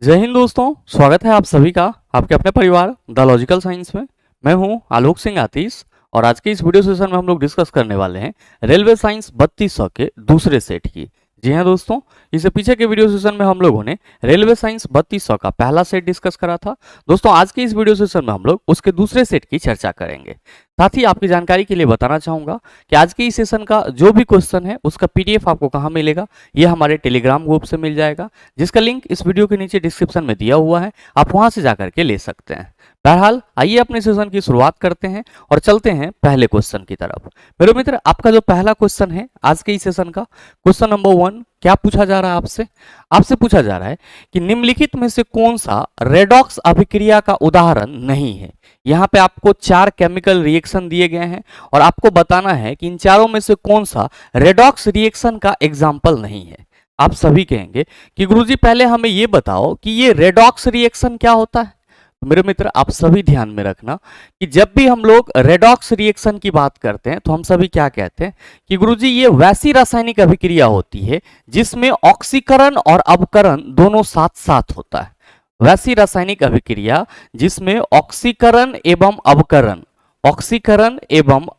जय हिंद दोस्तों, स्वागत है आप सभी का आपके अपने परिवार द लॉजिकल साइंस में। मैं हूं आलोक सिंह आतिश और आज के इस वीडियो सेशन में हम लोग डिस्कस करने वाले हैं रेलवे साइंस 3200 के दूसरे सेट की। जी हां दोस्तों, इससे पीछे के वीडियो सेशन में हम लोगों ने रेलवे साइंस 3200 का पहला सेट डिस्कस करा था। दोस्तों आज के इस वीडियो सेशन में हम लोग उसके दूसरे सेट की चर्चा करेंगे। साथ ही आपकी जानकारी के लिए बताना चाहूंगा कि आज के इस सेशन का जो भी क्वेश्चन है उसका पीडीएफ आपको कहाँ मिलेगा, ये हमारे टेलीग्राम ग्रुप से मिल जाएगा, जिसका लिंक इस वीडियो के नीचे डिस्क्रिप्शन में दिया हुआ है। आप वहां से जाकर के ले सकते हैं। बहरहाल आइए अपने सेशन की शुरुआत करते हैं और चलते हैं पहले क्वेश्चन की तरफ। मेरे मित्र, आपका जो पहला क्वेश्चन है आज के इस सेशन का, क्वेश्चन नंबर 1 क्या पूछा जा रहा है आपसे पूछा जा रहा है कि निम्नलिखित में से कौन सा रेडॉक्स अभिक्रिया का उदाहरण नहीं है। यहाँ पे आपको 4 केमिकल रिएक्शन दिए गए हैं और आपको बताना है कि इन चारों में से कौन सा रेडॉक्स रिएक्शन का एग्जाम्पल नहीं है। आप सभी कहेंगे कि गुरुजी पहले हमें ये बताओ कि ये रेडॉक्स रिएक्शन क्या होता है। मेरे मित्र, आप सभी ध्यान में रखना कि जब भी हम लोग रेडॉक्स रिएक्शन की बात करते हैं तो हम सभी क्या कहते हैं कि गुरुजी ये वैसी रासायनिक अभिक्रिया होती है जिसमें ऑक्सीकरण और अवकरण दोनों साथ साथ होता है। वैसी रासायनिक अभिक्रिया जिसमें ऑक्सीकरण एवं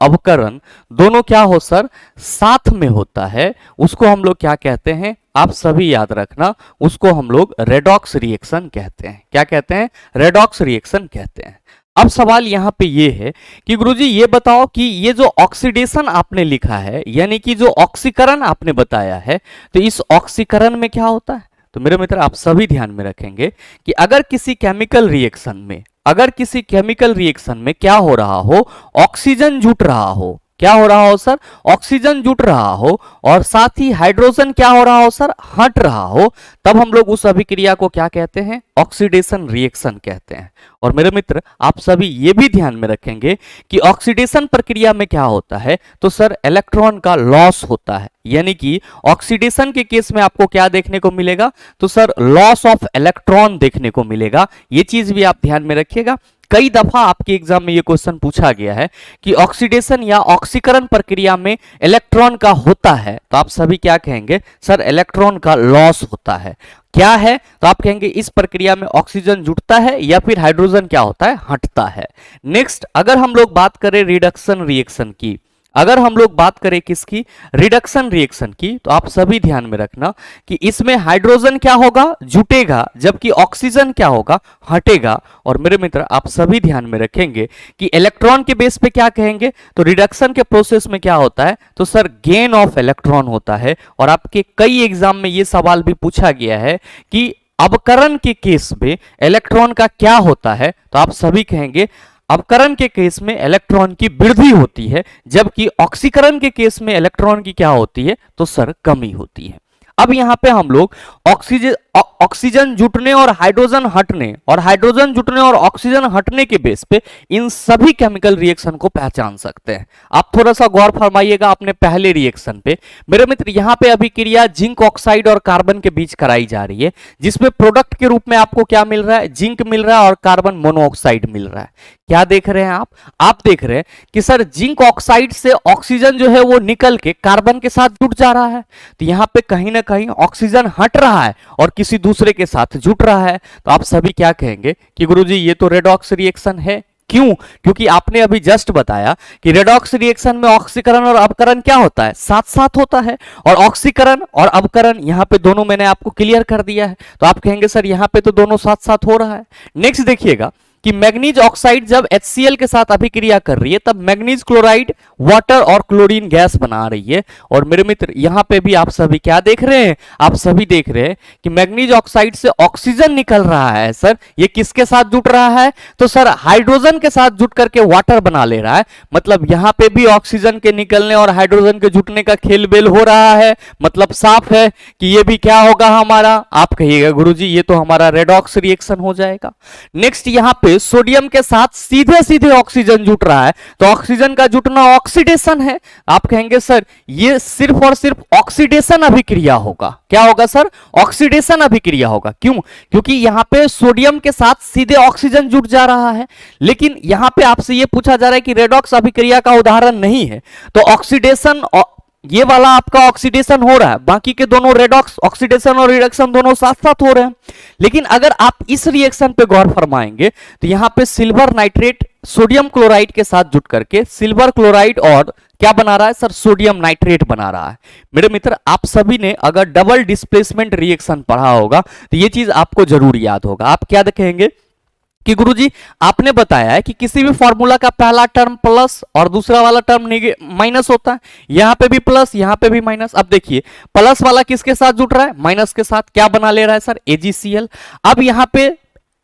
अवकरण दोनों क्या हो सर, साथ में होता है, उसको हम लोग क्या कहते हैं, आप सभी याद रखना, उसको हम लोग रेडॉक्स रिएक्शन कहते हैं। क्या कहते हैं? रेडॉक्स रिएक्शन कहते हैं। अब सवाल यहाँ पे ये है कि गुरुजी ये बताओ कि ये जो ऑक्सीडेशन आपने लिखा है, यानी कि जो ऑक्सीकरण आपने बताया है, तो इस ऑक्सीकरण में क्या होता है। तो मेरे मित्र, आप सभी ध्यान में रखेंगे कि अगर किसी केमिकल रिएक्शन में क्या हो रहा हो, ऑक्सीजन जुट रहा हो, क्या हो रहा हो सर, ऑक्सीजन जुट रहा हो और साथ ही हाइड्रोजन क्या हो रहा हो सर, हट रहा हो, तब हम लोग उस अभिक्रिया को क्या कहते हैं, ऑक्सीडेशन रिएक्शन कहते हैं। और मेरे मित्र, आप सभी ये भी ध्यान में रखेंगे कि ऑक्सीडेशन प्रक्रिया में क्या होता है, तो सर इलेक्ट्रॉन का लॉस होता है। यानी कि ऑक्सीडेशन के केस में आपको क्या देखने को मिलेगा, तो सर लॉस ऑफ इलेक्ट्रॉन देखने को मिलेगा। ये चीज भी आप ध्यान में रखिएगा। कई दफा आपके एग्जाम में ये क्वेश्चन पूछा गया है कि ऑक्सीडेशन या ऑक्सीकरण प्रक्रिया में इलेक्ट्रॉन का होता है, तो आप सभी क्या कहेंगे, सर इलेक्ट्रॉन का लॉस होता है। क्या है, तो आप कहेंगे इस प्रक्रिया में ऑक्सीजन जुटता है या फिर हाइड्रोजन क्या होता है, हटता है। नेक्स्ट, अगर हम लोग बात करें रिडक्शन रिएक्शन की, अगर हम लोग बात करें किसकी, रिडक्शन रिएक्शन की, तो आप सभी ध्यान में रखना कि इसमें हाइड्रोजन क्या होगा, जुटेगा, जबकि ऑक्सीजन क्या होगा, हटेगा। और मेरे मित्र, आप सभी ध्यान में रखेंगे कि इलेक्ट्रॉन के बेस पे क्या कहेंगे, तो रिडक्शन के प्रोसेस में क्या होता है, तो सर गेन ऑफ इलेक्ट्रॉन होता है। और आपके कई एग्जाम में ये सवाल भी पूछा गया है कि अवकरण के केस में इलेक्ट्रॉन का क्या होता है, तो आप सभी कहेंगे अवकरण के केस में इलेक्ट्रॉन की वृद्धि होती है, जबकि ऑक्सीकरण के केस में इलेक्ट्रॉन की क्या होती है, तो सर कमी होती है। अब यहां पे हम लोग ऑक्सीजन जुटने और हाइड्रोजन हटने और हाइड्रोजन जुटने और ऑक्सीजन हटने के बेस पे इन सभी केमिकल रिएक्शन को पहचान सकते हैं। आप थोड़ा सा गौर फरमाइएगा अपने पहले रिएक्शन पे। मेरे मित्र, यहां पे अभिक्रिया जिंक ऑक्साइड और कार्बन के बीच कराई जा रही है, जिसमें प्रोडक्ट के रूप में आपको क्या मिल रहा है, जिंक मिल रहा है और कार्बन मोनोऑक्साइड मिल रहा है। क्या देख रहे हैं आप देख रहे हैं कि सर जिंक ऑक्साइड से ऑक्सीजन जो है वो निकल के कार्बन के साथ जुट जा रहा है। तो यहां पे कहीं ना कहीं ऑक्सीजन हट रहा है और किसी दूसरे के साथ जुट रहा है। तो आप सभी क्या कहेंगे कि गुरुजी ये तो रेडॉक्स रिएक्शन है। क्यों? क्योंकि आपने अभी जस्ट बताया कि रेडॉक्स रिएक्शन में ऑक्सीकरण और अवकरण क्या होता है, साथ साथ होता है। और ऑक्सीकरण और अवकरण यहां पे दोनों मैंने आपको क्लियर कर दिया है। तो आप कहेंगे सर यहां पे तो दोनों साथ साथ हो रहा है। नेक्स्ट देखिएगा कि मैग्नीज ऑक्साइड जब HCl के साथ अभिक्रिया कर रही है तब मैग्नीज क्लोराइड वाटर और क्लोरीन गैस बना रही है। और मेरे मित्र, यहां पे भी आप सभी क्या देख रहे हैं, आप सभी देख रहे हैं कि मैग्नीज ऑक्साइड से ऑक्सीजन निकल रहा है। सर ये किसके साथ जुट रहा है, तो सर हाइड्रोजन के साथ जुट करके वाटर बना ले रहा है। मतलब यहां पे भी ऑक्सीजन के निकलने और हाइड्रोजन के जुटने का खेल बेल हो रहा है। मतलब साफ है कि ये भी क्या होगा हमारा, आप कहिएगा गुरुजी ये तो हमारा रेडॉक्स रिएक्शन हो जाएगा। नेक्स्ट, यहां पे सोडियम के साथ सीधे सीधे ऑक्सीजन जुट रहा है, तो ऑक्सीजन का जुटना ऑक्सीडेशन है। आप कहेंगे सर ये सिर्फ और सिर्फ ऑक्सीडेशन अभिक्रिया होगा। क्या होगा सर, ऑक्सीडेशन अभिक्रिया होगा। क्यों? क्योंकि यहां पे सोडियम के साथ सीधे ऑक्सीजन जुट जा रहा है। लेकिन यहां पे आपसे ये पूछा जा रहा है कि रेडॉक्स अभिक्रिया का उदाहरण नहीं है, तो ऑक्सीडेशन ये वाला आपका ऑक्सीडेशन हो रहा है, बाकी के दोनों रेडॉक्स ऑक्सीडेशन और रिडक्शन दोनों साथ साथ हो रहे हैं। लेकिन अगर आप इस रिएक्शन पे गौर फरमाएंगे तो यहां पे सिल्वर नाइट्रेट सोडियम क्लोराइड के साथ जुट करके सिल्वर क्लोराइड और क्या बना रहा है सर, सोडियम नाइट्रेट बना रहा है। मेरे मित्र, आप सभी ने अगर डबल डिस्प्लेसमेंट रिएक्शन पढ़ा होगा तो ये चीज आपको जरूर याद होगा। आप क्या देखेंगे कि गुरुजी आपने बताया है कि किसी भी फॉर्मूला का पहला टर्म प्लस और दूसरा वाला टर्म माइनस होता है, यहां पे भी प्लस यहां पे भी माइनस। अब देखिए प्लस वाला किसके साथ जुड़ रहा है, माइनस के साथ, क्या बना ले रहा है सर, AgCl। अब यहां पे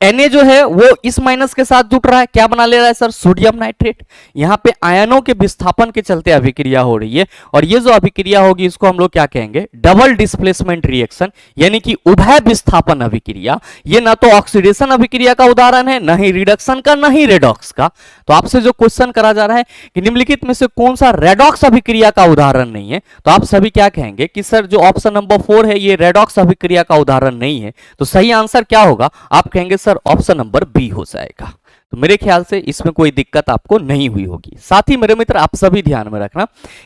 Na जो है वो इस माइनस के साथ जुट रहा है, क्या बना ले रहा है सर, सोडियम नाइट्रेट। यहां पे आयनों के विस्थापन के चलते अभिक्रिया हो रही है, और ये जो अभिक्रिया होगी इसको हम लोग क्या कहेंगे, डबल डिस्प्लेसमेंट रिएक्शन, यानी कि उभय विस्थापन अभिक्रिया। ये ना तो ऑक्सीडेशन अभिक्रिया का उदाहरण है, ना ही रिडक्शन का, ना ही रेडॉक्स का। तो आपसे जो क्वेश्चन करा जा रहा है कि निम्नलिखित में से कौन सा रेडॉक्स अभिक्रिया का उदाहरण नहीं है, तो आप सभी क्या कहेंगे कि सर जो ऑप्शन नंबर 4 है ये रेडॉक्स अभिक्रिया का उदाहरण नहीं है। तो सही आंसर क्या होगा, आप कहेंगे सर ऑप्शन नंबर बी हो जाएगा। तो मेरे ख्याल से इसमें कोई दिक्कत आपको नहीं हुई होगी। साथ ही मेरे मित्र आप सभी ध्यान में रखना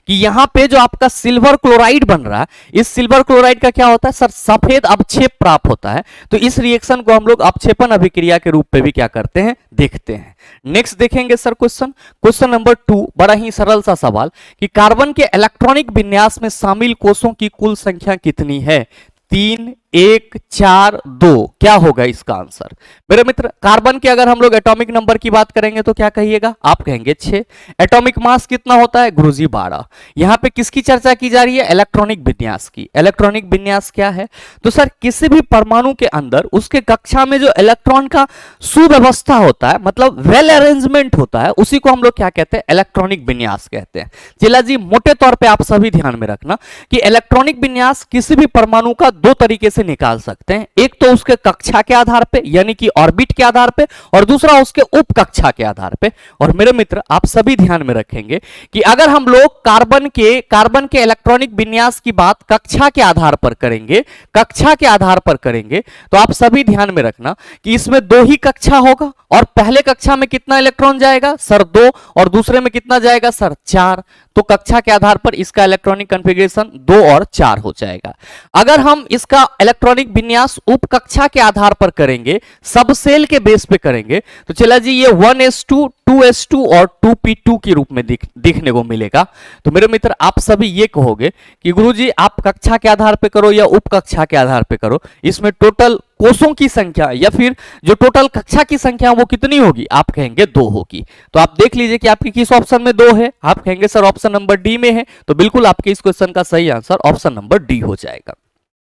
कि यहां पे जो आपका सिल्वर क्लोराइड बन रहा है, इस सिल्वर क्लोराइड का क्या होता है सर, सफेद अवक्षेप प्राप्त होता है। तो इस रिएक्शन को हम लोग अवक्षेपण अभिक्रिया के रूप में भी क्या करते हैं, देखते हैं। नेक्स्ट देखेंगे सर क्वेश्चन नंबर 2, बड़ा ही सरल सा सवाल कि कार्बन के इलेक्ट्रॉनिक विन्यास में शामिल कोषों की कुल संख्या कितनी है, 3, 1, 4, 2। क्या होगा इसका आंसर मेरे मित्र। कार्बन के अगर हम लोग एटॉमिक नंबर की बात करेंगे तो क्या कहिएगा, आप कहेंगे 6। एटॉमिक मास कितना होता है गुरुजी 12। यहां पे किसकी चर्चा की जा रही है, इलेक्ट्रॉनिक विन्यास की। इलेक्ट्रॉनिक विन्यास क्या है, तो सर किसी भी परमाणु के अंदर उसके कक्षा में जो इलेक्ट्रॉन का सुव्यवस्था होता है, मतलब वेल अरेंजमेंट होता है, उसी को हम लोग क्या कहते हैं, इलेक्ट्रॉनिक विन्यास कहते हैं। चिल्ला जी मोटे तौर पर आप सभी ध्यान में रखना कि इलेक्ट्रॉनिक विन्यास किसी भी परमाणु का दो तरीके से निकाल सकते हैं। एक तो उसके कक्षा के आधार पे यानी कि ऑर्बिट के आधार पे, और दूसरा उसके उप कक्षा के आधार पे। और मेरे मित्र आप सभी ध्यान में रखेंगे कि अगर हम लोग कार्बन के इलेक्ट्रॉनिक विन्यास की बात कक्षा के आधार पर करेंगे, तो आप सभी ध्यान में रखना कि इसमें 2 ही कक्षा होगा, और पहले कक्षा में कितना इलेक्ट्रॉन जाएगा सर 2, और दूसरे में कितना जाएगा सर 4। तो कक्षा के आधार पर इसका इलेक्ट्रॉनिक कॉन्फ़िगरेशन 2 और 4 हो जाएगा। अगर हम इसका इलेक्ट्रॉनिक विन्यास उप कक्षा के आधार पर करेंगे, सब सेल के बेस पे करेंगे, तो चला जी ये 1s2, 2s2 और 2p2 के रूप में दिखने को मिलेगा। तो मेरे मित्र आप सभी ये कहोगे कि गुरुजी आप कक्षा के आधार पे करो या उप कक्षा के आधार पे करो, इसमें टोटल कोषों की संख्या या फिर जो टोटल कक्षा की संख्या वो कितनी होगी, आप कहेंगे 2 होगी। तो आप देख लीजिए कि आपकी किस ऑप्शन में 2 है, आप कहेंगे सर ऑप्शन नंबर डी में है। तो बिल्कुल आपके इस क्वेश्चन का सही आंसर ऑप्शन नंबर डी हो जाएगा।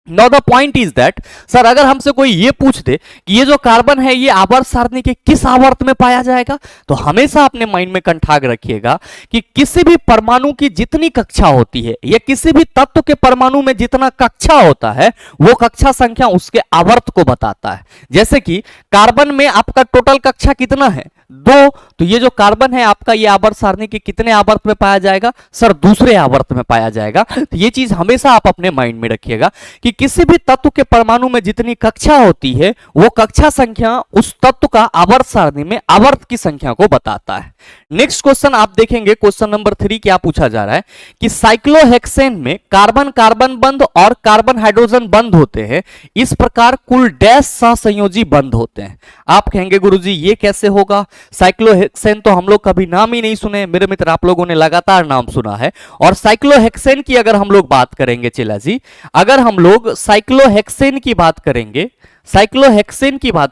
Now the point is that sir अगर हमसे कोई ये पूछ दे कि ये जो कार्बन है ये आवर्त सारणी के किस आवर्त में पाया जाएगा, तो हमेशा अपने माइंड में कंठाग रखिएगा कि किसी भी परमाणु की जितनी कक्षा होती है या किसी भी तत्व के परमाणु में जितना कक्षा होता है वो कक्षा संख्या उसके आवर्त को बताता है। जैसे कि कार्बन में आपका टोटल कक्षा कितना है 2, तो ये जो कार्बन है आपका ये आवर्त सारणी के कितने आवर्त में पाया जाएगा सर, दूसरे आवर्त में पाया जाएगा। तो ये चीज हमेशा आप अपने माइंड में रखिएगा कि किसी भी तत्व के परमाणु में जितनी कक्षा होती है वो कक्षा संख्या उस तत्व का आवर्त सारणी में आवर्त की संख्या को बताता है। नेक्स्ट क्वेश्चन आप देखेंगे क्वेश्चन नंबर 3 क्या पूछा जा रहा है कि साइक्लोहेक्सेन में कार्बन कार्बन बंध और कार्बन हाइड्रोजन बंध होते हैं, इस प्रकार कुल डैश सहसंयोजी बंध होते हैं। आप कहेंगे गुरुजी ये कैसे होगा, साइक्लोहेक्सेन तो हम लोग कभी नाम ही नहीं सुने। मेरे मित्र आप लोगों ने लगातार नाम सुना है। और साइक्लोहेक्सेन की अगर हम लोग बात करेंगे चिल्ला जी, अगर हम लोग साइक्लोहेक्सेन की बात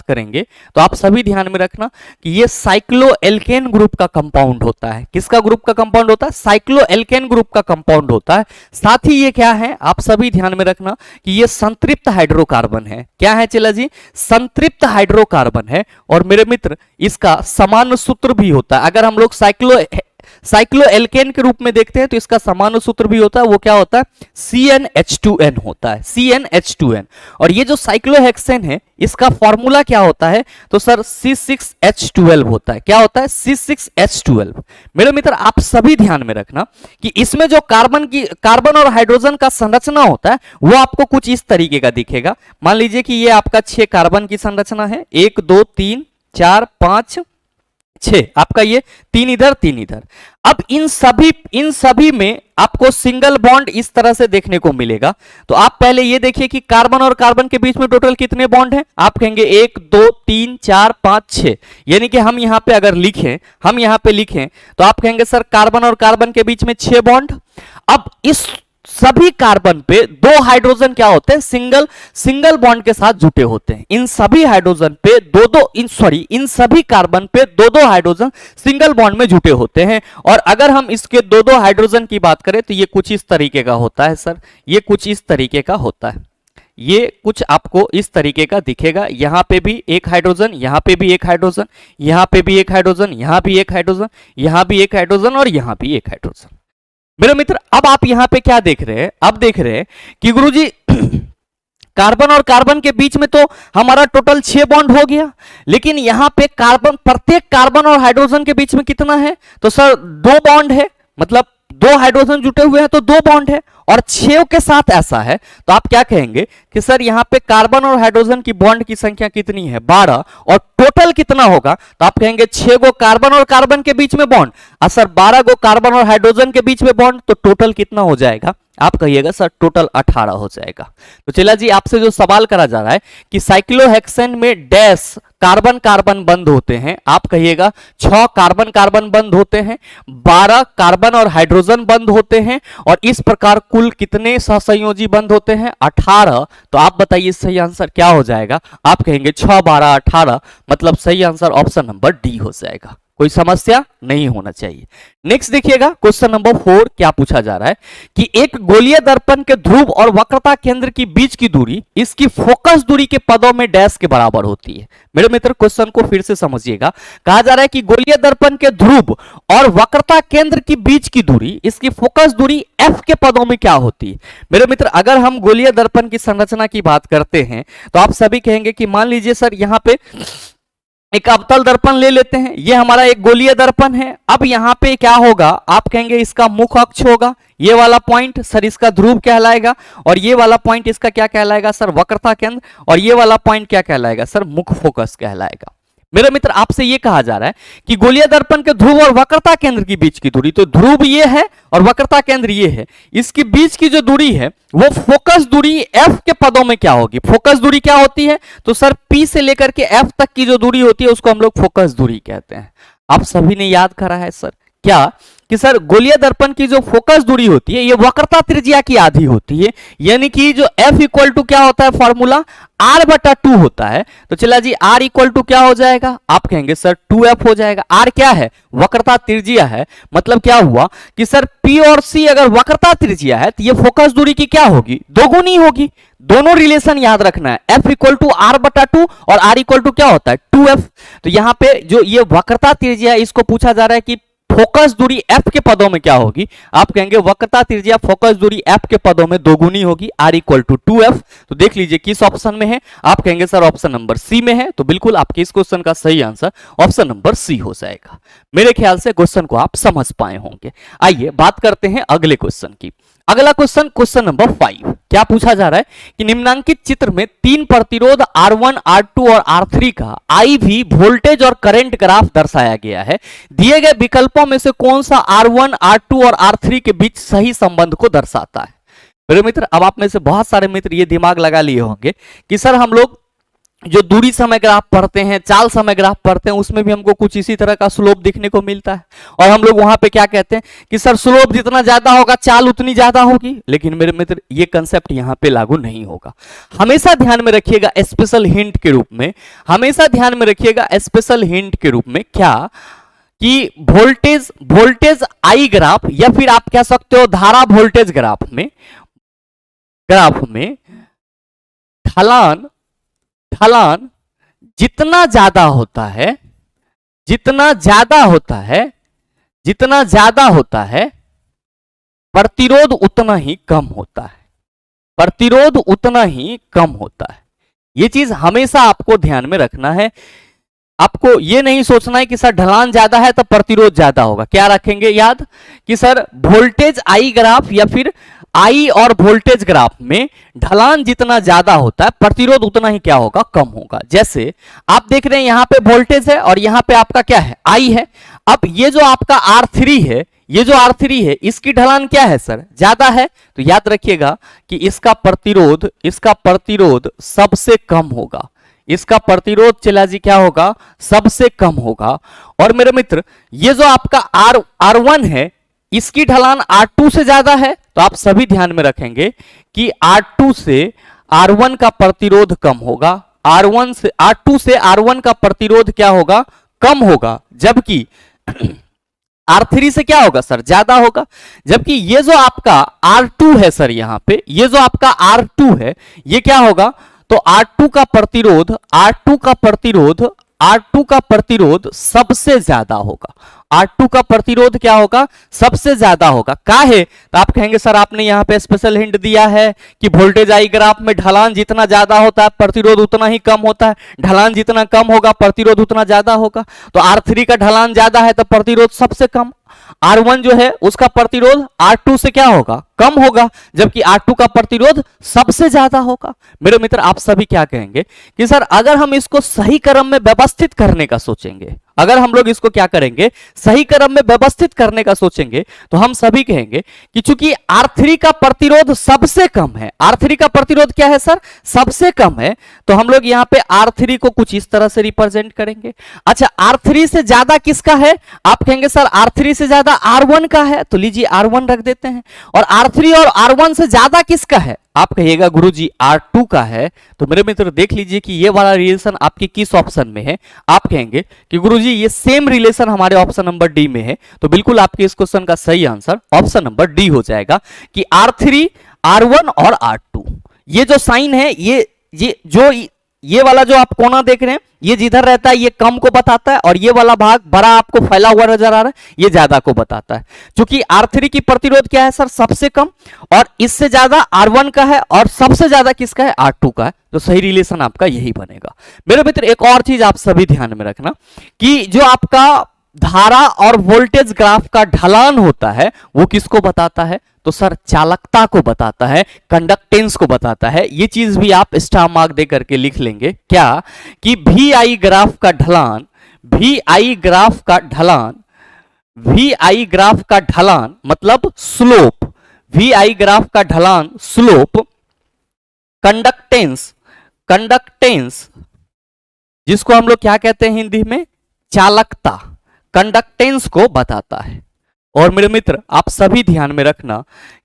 करेंगे तो आप सभी ध्यान में रखना कि ये साइक्लोएल्केन ग्रुप का कंपाउंड होता है। किसका ग्रुप का कंपाउंड होता है, साइक्लोएल्केन ग्रुप का कंपाउंड होता है। साथ ही ये क्या है, आप सभी ध्यान में रखना कि ये संतृप्त हाइड्रोकार्बन है। क्या है चिल्ला जी, संतृप्त हाइड्रोकार्बन है। और मेरे मित्र इसका समान सूत्र भी होता है। अगर हम लोग साइक्लोएल्केन के रूप में देखते हैं तो इसका समान सूत्र भी होता है, वो क्या होता है CnH2n होता है, CnH2n। और ये जो साइक्लोहेक्सेन है इसका फॉर्मूला क्या होता है, तो सर C6H12 होता है। क्या होता है C6H12। मेरे मित्र आप सभी ध्यान में रखना कि इसमें जो कार्बन और हाइड्रोजन का संरचना होता है वो आपको कुछ इस तरीके का दिखेगा। मान लीजिए कि ये आपका 6 कार्बन की संरचना है, 1 2 3 4 5 6, आपका ये 3 इधर 3 इधर। अब इन सभी में आपको सिंगल बॉन्ड इस तरह से देखने को मिलेगा। तो आप पहले ये देखिए कि कार्बन और कार्बन के बीच में टोटल कितने बॉन्ड हैं। आप कहेंगे 1 2 3 4 5 6, यानी कि हम यहां पे अगर लिखें तो आप कहेंगे सर कार्बन और कार्बन के बीच में 6 बॉन्ड। अब इस सभी कार्बन पे 2 हाइड्रोजन क्या होते हैं, सिंगल बॉन्ड के साथ जुटे होते हैं। इन सभी हाइड्रोजन पे इन सभी कार्बन पे 2 हाइड्रोजन सिंगल बॉन्ड में जुटे होते हैं। और अगर हम इसके 2 हाइड्रोजन की बात करें तो ये कुछ इस तरीके का होता है सर, ये कुछ इस तरीके का होता है। ये कुछ आपको इस तरीके का दिखेगा, यहां पे भी एक हाइड्रोजन, यहां पे भी एक हाइड्रोजन, यहां पे भी एक हाइड्रोजन, यहां भी एक हाइड्रोजन, यहां भी एक हाइड्रोजन और यहां भी एक हाइड्रोजन। मेरे मित्र अब आप यहां पे क्या देख रहे हैं, अब देख रहे हैं कि गुरुजी कार्बन और कार्बन के बीच में तो हमारा टोटल 6 बॉन्ड हो गया, लेकिन यहां पे प्रत्येक कार्बन और हाइड्रोजन के बीच में कितना है, तो सर 2 बॉन्ड है, मतलब 2 हाइड्रोजन जुटे हुए हैं तो 2 बॉन्ड है। और 6 के साथ ऐसा है तो आप क्या कहेंगे कि सर यहां पे कार्बन और हाइड्रोजन की बॉन्ड की संख्या कितनी है, 12, और टोटल कितना होगा, तो आप कहेंगे 6 गो कार्बन और कार्बन के बीच में बॉन्ड, और सर 12 गो कार्बन और हाइड्रोजन के बीच में बॉन्ड, तो टोटल कितना हो जाएगा, आप कहिएगा सर टोटल 18 हो जाएगा। तो चला जी आपसे जो सवाल करा जा रहा है कि साइक्लोहेक्सेन में डैश कार्बन कार्बन बंद होते हैं, आप कहिएगा 6 कार्बन कार्बन बंद होते हैं, 12 कार्बन और हाइड्रोजन बंद होते हैं, और इस प्रकार कुल कितने सहसंयोजी बंद होते हैं, 18। तो आप बताइए सही आंसर क्या हो जाएगा, आप कहेंगे 6 12 18, मतलब सही आंसर ऑप्शन नंबर डी हो जाएगा। कोई समस्या नहीं होना चाहिए। नेक्स्ट देखिएगा क्वेश्चन नंबर 4 क्या पूछा जा रहा है कि एक गोलीय दर्पण के ध्रुव और वक्रता केंद्र के बीच की दूरी इसकी फोकस दूरी के पदों में डैश के बराबर होती है। मेरे मित्र क्वेश्चन को फिर से समझिएगा, कहा जा रहा है कि गोलीय दर्पण के ध्रुव और वक्रता केंद्र के बीच की दूरी इसकी फोकस दूरी f के पदों में क्या होती है। मेरे मित्र अगर हम गोलीय दर्पण की संरचना की बात करते हैं तो आप सभी कहेंगे कि मान लीजिए सर यहां पे एक अवतल दर्पण ले लेते हैं, ये हमारा एक गोलीय दर्पण है। अब यहां पे क्या होगा, आप कहेंगे इसका मुख अक्ष होगा, ये वाला पॉइंट सर इसका ध्रुव कहलाएगा, और ये वाला पॉइंट इसका क्या कहलाएगा सर वक्रता केंद्र, और ये वाला पॉइंट क्या कहलाएगा सर मुख फोकस कहलाएगा। मेरे मित्र आपसे ये कहा जा रहा है कि गोलीय दर्पण के ध्रुव और वक्रता केंद्र के बीच की दूरी, तो ध्रुव ये है और वक्रता केंद्र ये है, इसके बीच की जो दूरी है वो फोकस दूरी f के पदों में क्या होगी। फोकस दूरी क्या होती है, तो सर P से लेकर के F तक की जो दूरी होती है उसको हम लोग फोकस दूरी कहते हैं। आप सभी ने याद करा है सर क्या कि सर गोलीय दर्पण की जो फोकस दूरी होती है ये वक्रता त्रिज्या की आधी होती है, यानी कि जो F इक्वल टू क्या होता है फॉर्मूला R/2 होता है। तो चला जी R इक्वल टू क्या हो जाएगा, आप कहेंगे सर 2F हो जाएगा। R क्या है, वक्रता त्रिज्या है, मतलब क्या हुआ कि सर P और C अगर वक्रता त्रिज्या है तो ये फोकस दूरी की क्या होगी, दोगुनी होगी। दोनों रिलेशन याद रखना है, F इक्वल टू R/2 और R इक्वल टू क्या होता है 2F। तो यहाँ पे जो ये वक्रता त्रिज्या है इसको पूछा जा रहा है कि फोकस दूरी f के पदों में क्या होगी, आप कहेंगे वक्रता त्रिज्या फोकस दूरी f के पदों में दोगुनी होगी, r इक्वल टू 2f। तो देख लीजिए किस ऑप्शन में है, आप कहेंगे सर ऑप्शन नंबर सी में है, तो बिल्कुल आपके इस क्वेश्चन का सही आंसर ऑप्शन नंबर सी हो जाएगा। मेरे ख्याल से क्वेश्चन को आप समझ पाए होंगे। आइए बात करते हैं अगले क्वेश्चन की। अगला क्वेश्चन, क्वेश्चन नंबर 5 क्या पूछा जा रहा है कि निम्नांकित चित्र में 3 प्रतिरोध R1, R2 और R3 का IV वोल्टेज और करंट ग्राफ दर्शाया गया है। दिए गए विकल्पों में से कौन सा R1, R2 और R3 के बीच सही संबंध को दर्शाता है। मेरे मित्र अब आप में से बहुत सारे मित्र ये दिमाग लगा लिए होंगे कि सर हम लोग जो दूरी समय ग्राफ पढ़ते हैं, चाल समय ग्राफ पढ़ते हैं, उसमें भी हमको कुछ इसी तरह का स्लोप दिखने को मिलता है, और हम लोग वहां पे क्या कहते हैं कि सर स्लोप जितना ज्यादा होगा चाल उतनी ज्यादा होगी। लेकिन मेरे मित्र ये कंसेप्ट यहाँ पे लागू नहीं होगा। हमेशा ध्यान में रखिएगा स्पेशल हिंट के रूप में, हमेशा ध्यान में रखिएगा स्पेशल हिंट के रूप में क्या कि वोल्टेज आई ग्राफ या फिर आप कह सकते हो धारा वोल्टेज ग्राफ में ढलान जितना ज्यादा होता है प्रतिरोध उतना ही कम होता है। ये चीज हमेशा आपको ध्यान में रखना है। आपको ये नहीं सोचना है कि सर ढलान ज्यादा है तो प्रतिरोध ज्यादा होगा। क्या रखेंगे याद कि सर वोल्टेज आई ग्राफ या फिर आई और वोल्टेज ग्राफ में ढलान जितना ज्यादा होता है प्रतिरोध उतना ही क्या होगा, कम होगा। जैसे आप देख रहे हैं यहां पे वोल्टेज है और यहां पे आपका क्या है, आई है। अब ये जो आपका R3 है, ये जो R3 है इसकी ढलान क्या है सर, ज्यादा है, तो याद रखिएगा कि इसका प्रतिरोध सबसे कम होगा। इसका प्रतिरोध चला जी क्या होगा, सबसे कम होगा। और मेरे मित्र ये जो आपका R1 है इसकी ढलान R2 से ज्यादा है, तो आप सभी ध्यान में रखेंगे कि R2 से R1 का प्रतिरोध कम होगा। R2 से R1 का प्रतिरोध क्या होगा, कम होगा। जबकि R3 से क्या होगा सर, ज्यादा होगा। जबकि ये जो आपका R2 है सर, यहां पे ये जो आपका R2 है ये क्या होगा, तो R2 का प्रतिरोध सबसे ज्यादा होगा। R2 का प्रतिरोध क्या होगा, सबसे ज्यादा होगा। काहे, तो आप कहेंगे सर आपने यहां पे स्पेशल हिंट दिया है कि वोल्टेज आई ग्राफ में ढलान जितना ज्यादा होता है प्रतिरोध उतना ही कम होता है, ढलान जितना कम होगा प्रतिरोध उतना ज्यादा होगा। तो R3 का ढलान ज्यादा है तो प्रतिरोध सबसे कम। R1 जो है उसका प्रतिरोध R2 से क्या होगा, कम होगा, जबकि R2 का प्रतिरोध सबसे ज्यादा होगा। मेरे मित्र आप सभी क्या कहेंगे कि सर अगर हम इसको सही क्रम में व्यवस्थित करने का सोचेंगे, अगर हम लोग इसको क्या करेंगे, सही क्रम में व्यवस्थित करने का सोचेंगे, तो हम सभी कहेंगे कि चूंकि R3 का प्रतिरोध सबसे कम है, R3 का प्रतिरोध क्या है सर, सबसे कम है, तो हम लोग यहां पे R3 को कुछ इस तरह से रिप्रेजेंट करेंगे। अच्छा R3 से ज्यादा किसका है, आप कहेंगे सर R3 से ज्यादा R1 का है, तो लीजिए R1 रख देते हैं। और R3 और R1 से ज्यादा किसका है, आप कहिएगा गुरुजी R2 का है। तो मेरे मित्र देख लीजिए कि ये वाला रिलेशन आपके किस ऑप्शन में है। आप कहेंगे कि गुरुजी ये सेम रिलेशन हमारे ऑप्शन नंबर डी में है, तो बिल्कुल आपके इस क्वेश्चन का सही आंसर ऑप्शन नंबर डी हो जाएगा कि R3, R1 और R2। ये जो साइन है, ये वाला जो आप कोना देख रहे हैं, ये जिधर रहता है ये कम को बताता है, और ये वाला भाग बड़ा आपको फैला हुआ नजर आ रहा है ये ज्यादा को बताता है। क्योंकि R3 की प्रतिरोध क्या है सर, सबसे कम, और इससे ज्यादा R1 का है, और सबसे ज्यादा किसका है, R2 का है। तो सही रिलेशन आपका यही बनेगा। मेरे मित्र एक और चीज आप सभी ध्यान में रखना कि जो आपका धारा और वोल्टेज ग्राफ का ढलान होता है वो किसको बताता है, तो सर चालकता को बताता है, कंडक्टेंस को बताता है। ये चीज भी आप स्टार मार्क दे करके लिख लेंगे क्या, कि VI ग्राफ का ढलान, VI ग्राफ का ढलान मतलब स्लोप, VI ग्राफ का ढलान स्लोप, कंडक्टेंस जिसको हम लोग क्या कहते हैं हिंदी में, चालकता, कंडक्टेंस को बताता है। और मेरे मित्र आप सभी ध्यान में रखना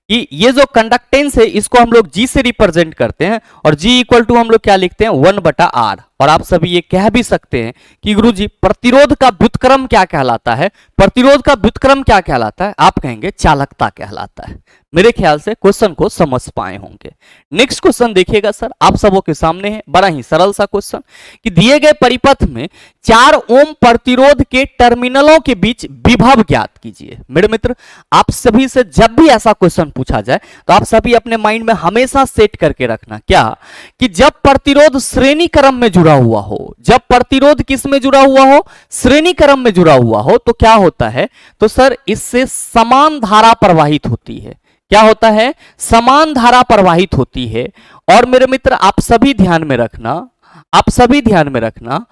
कि ये जो कंडक्टेंस है इसको हम लोग G से रिप्रेजेंट करते हैं, और G इक्वल टू हम लोग क्या लिखते हैं, 1/R। और आप सभी ये कह भी सकते हैं कि गुरुजी प्रतिरोध का व्युत्क्रम क्या कहलाता है, प्रतिरोध का व्युत्क्रम क्या कहलाता है, आप कहेंगे चालकता कहलाता है। मेरे ख्याल से क्वेश्चन को समझ पाए होंगे। नेक्स्ट क्वेश्चन देखिएगा सर, आप सबों के सामने है, बड़ा ही सरल सा क्वेश्चन कि दिए गए परिपथ में 4 ओम प्रतिरोध के टर्मिनलों के बीच विभव ज्ञात कीजिए। मेरे मित्र आप सभी से जब भी ऐसा क्वेश्चन पूछा जाए तो आप सभी अपने माइंड में हमेशा सेट करके रखना क्या, कि जब प्रतिरोध श्रेणी क्रम में जुड़ा हुआ हो, जब प्रतिरोध किस में जुड़ा हुआ हो, श्रेणी क्रम में जुड़ा हुआ हो, तो क्या होता है, तो सर इससे समान धारा प्रवाहित होती है। क्या होता है, समान धारा प्रवाहित होती है। और मेरे मित्र आप सभी ध्यान में रखना, आप सभी ध्यान में रखना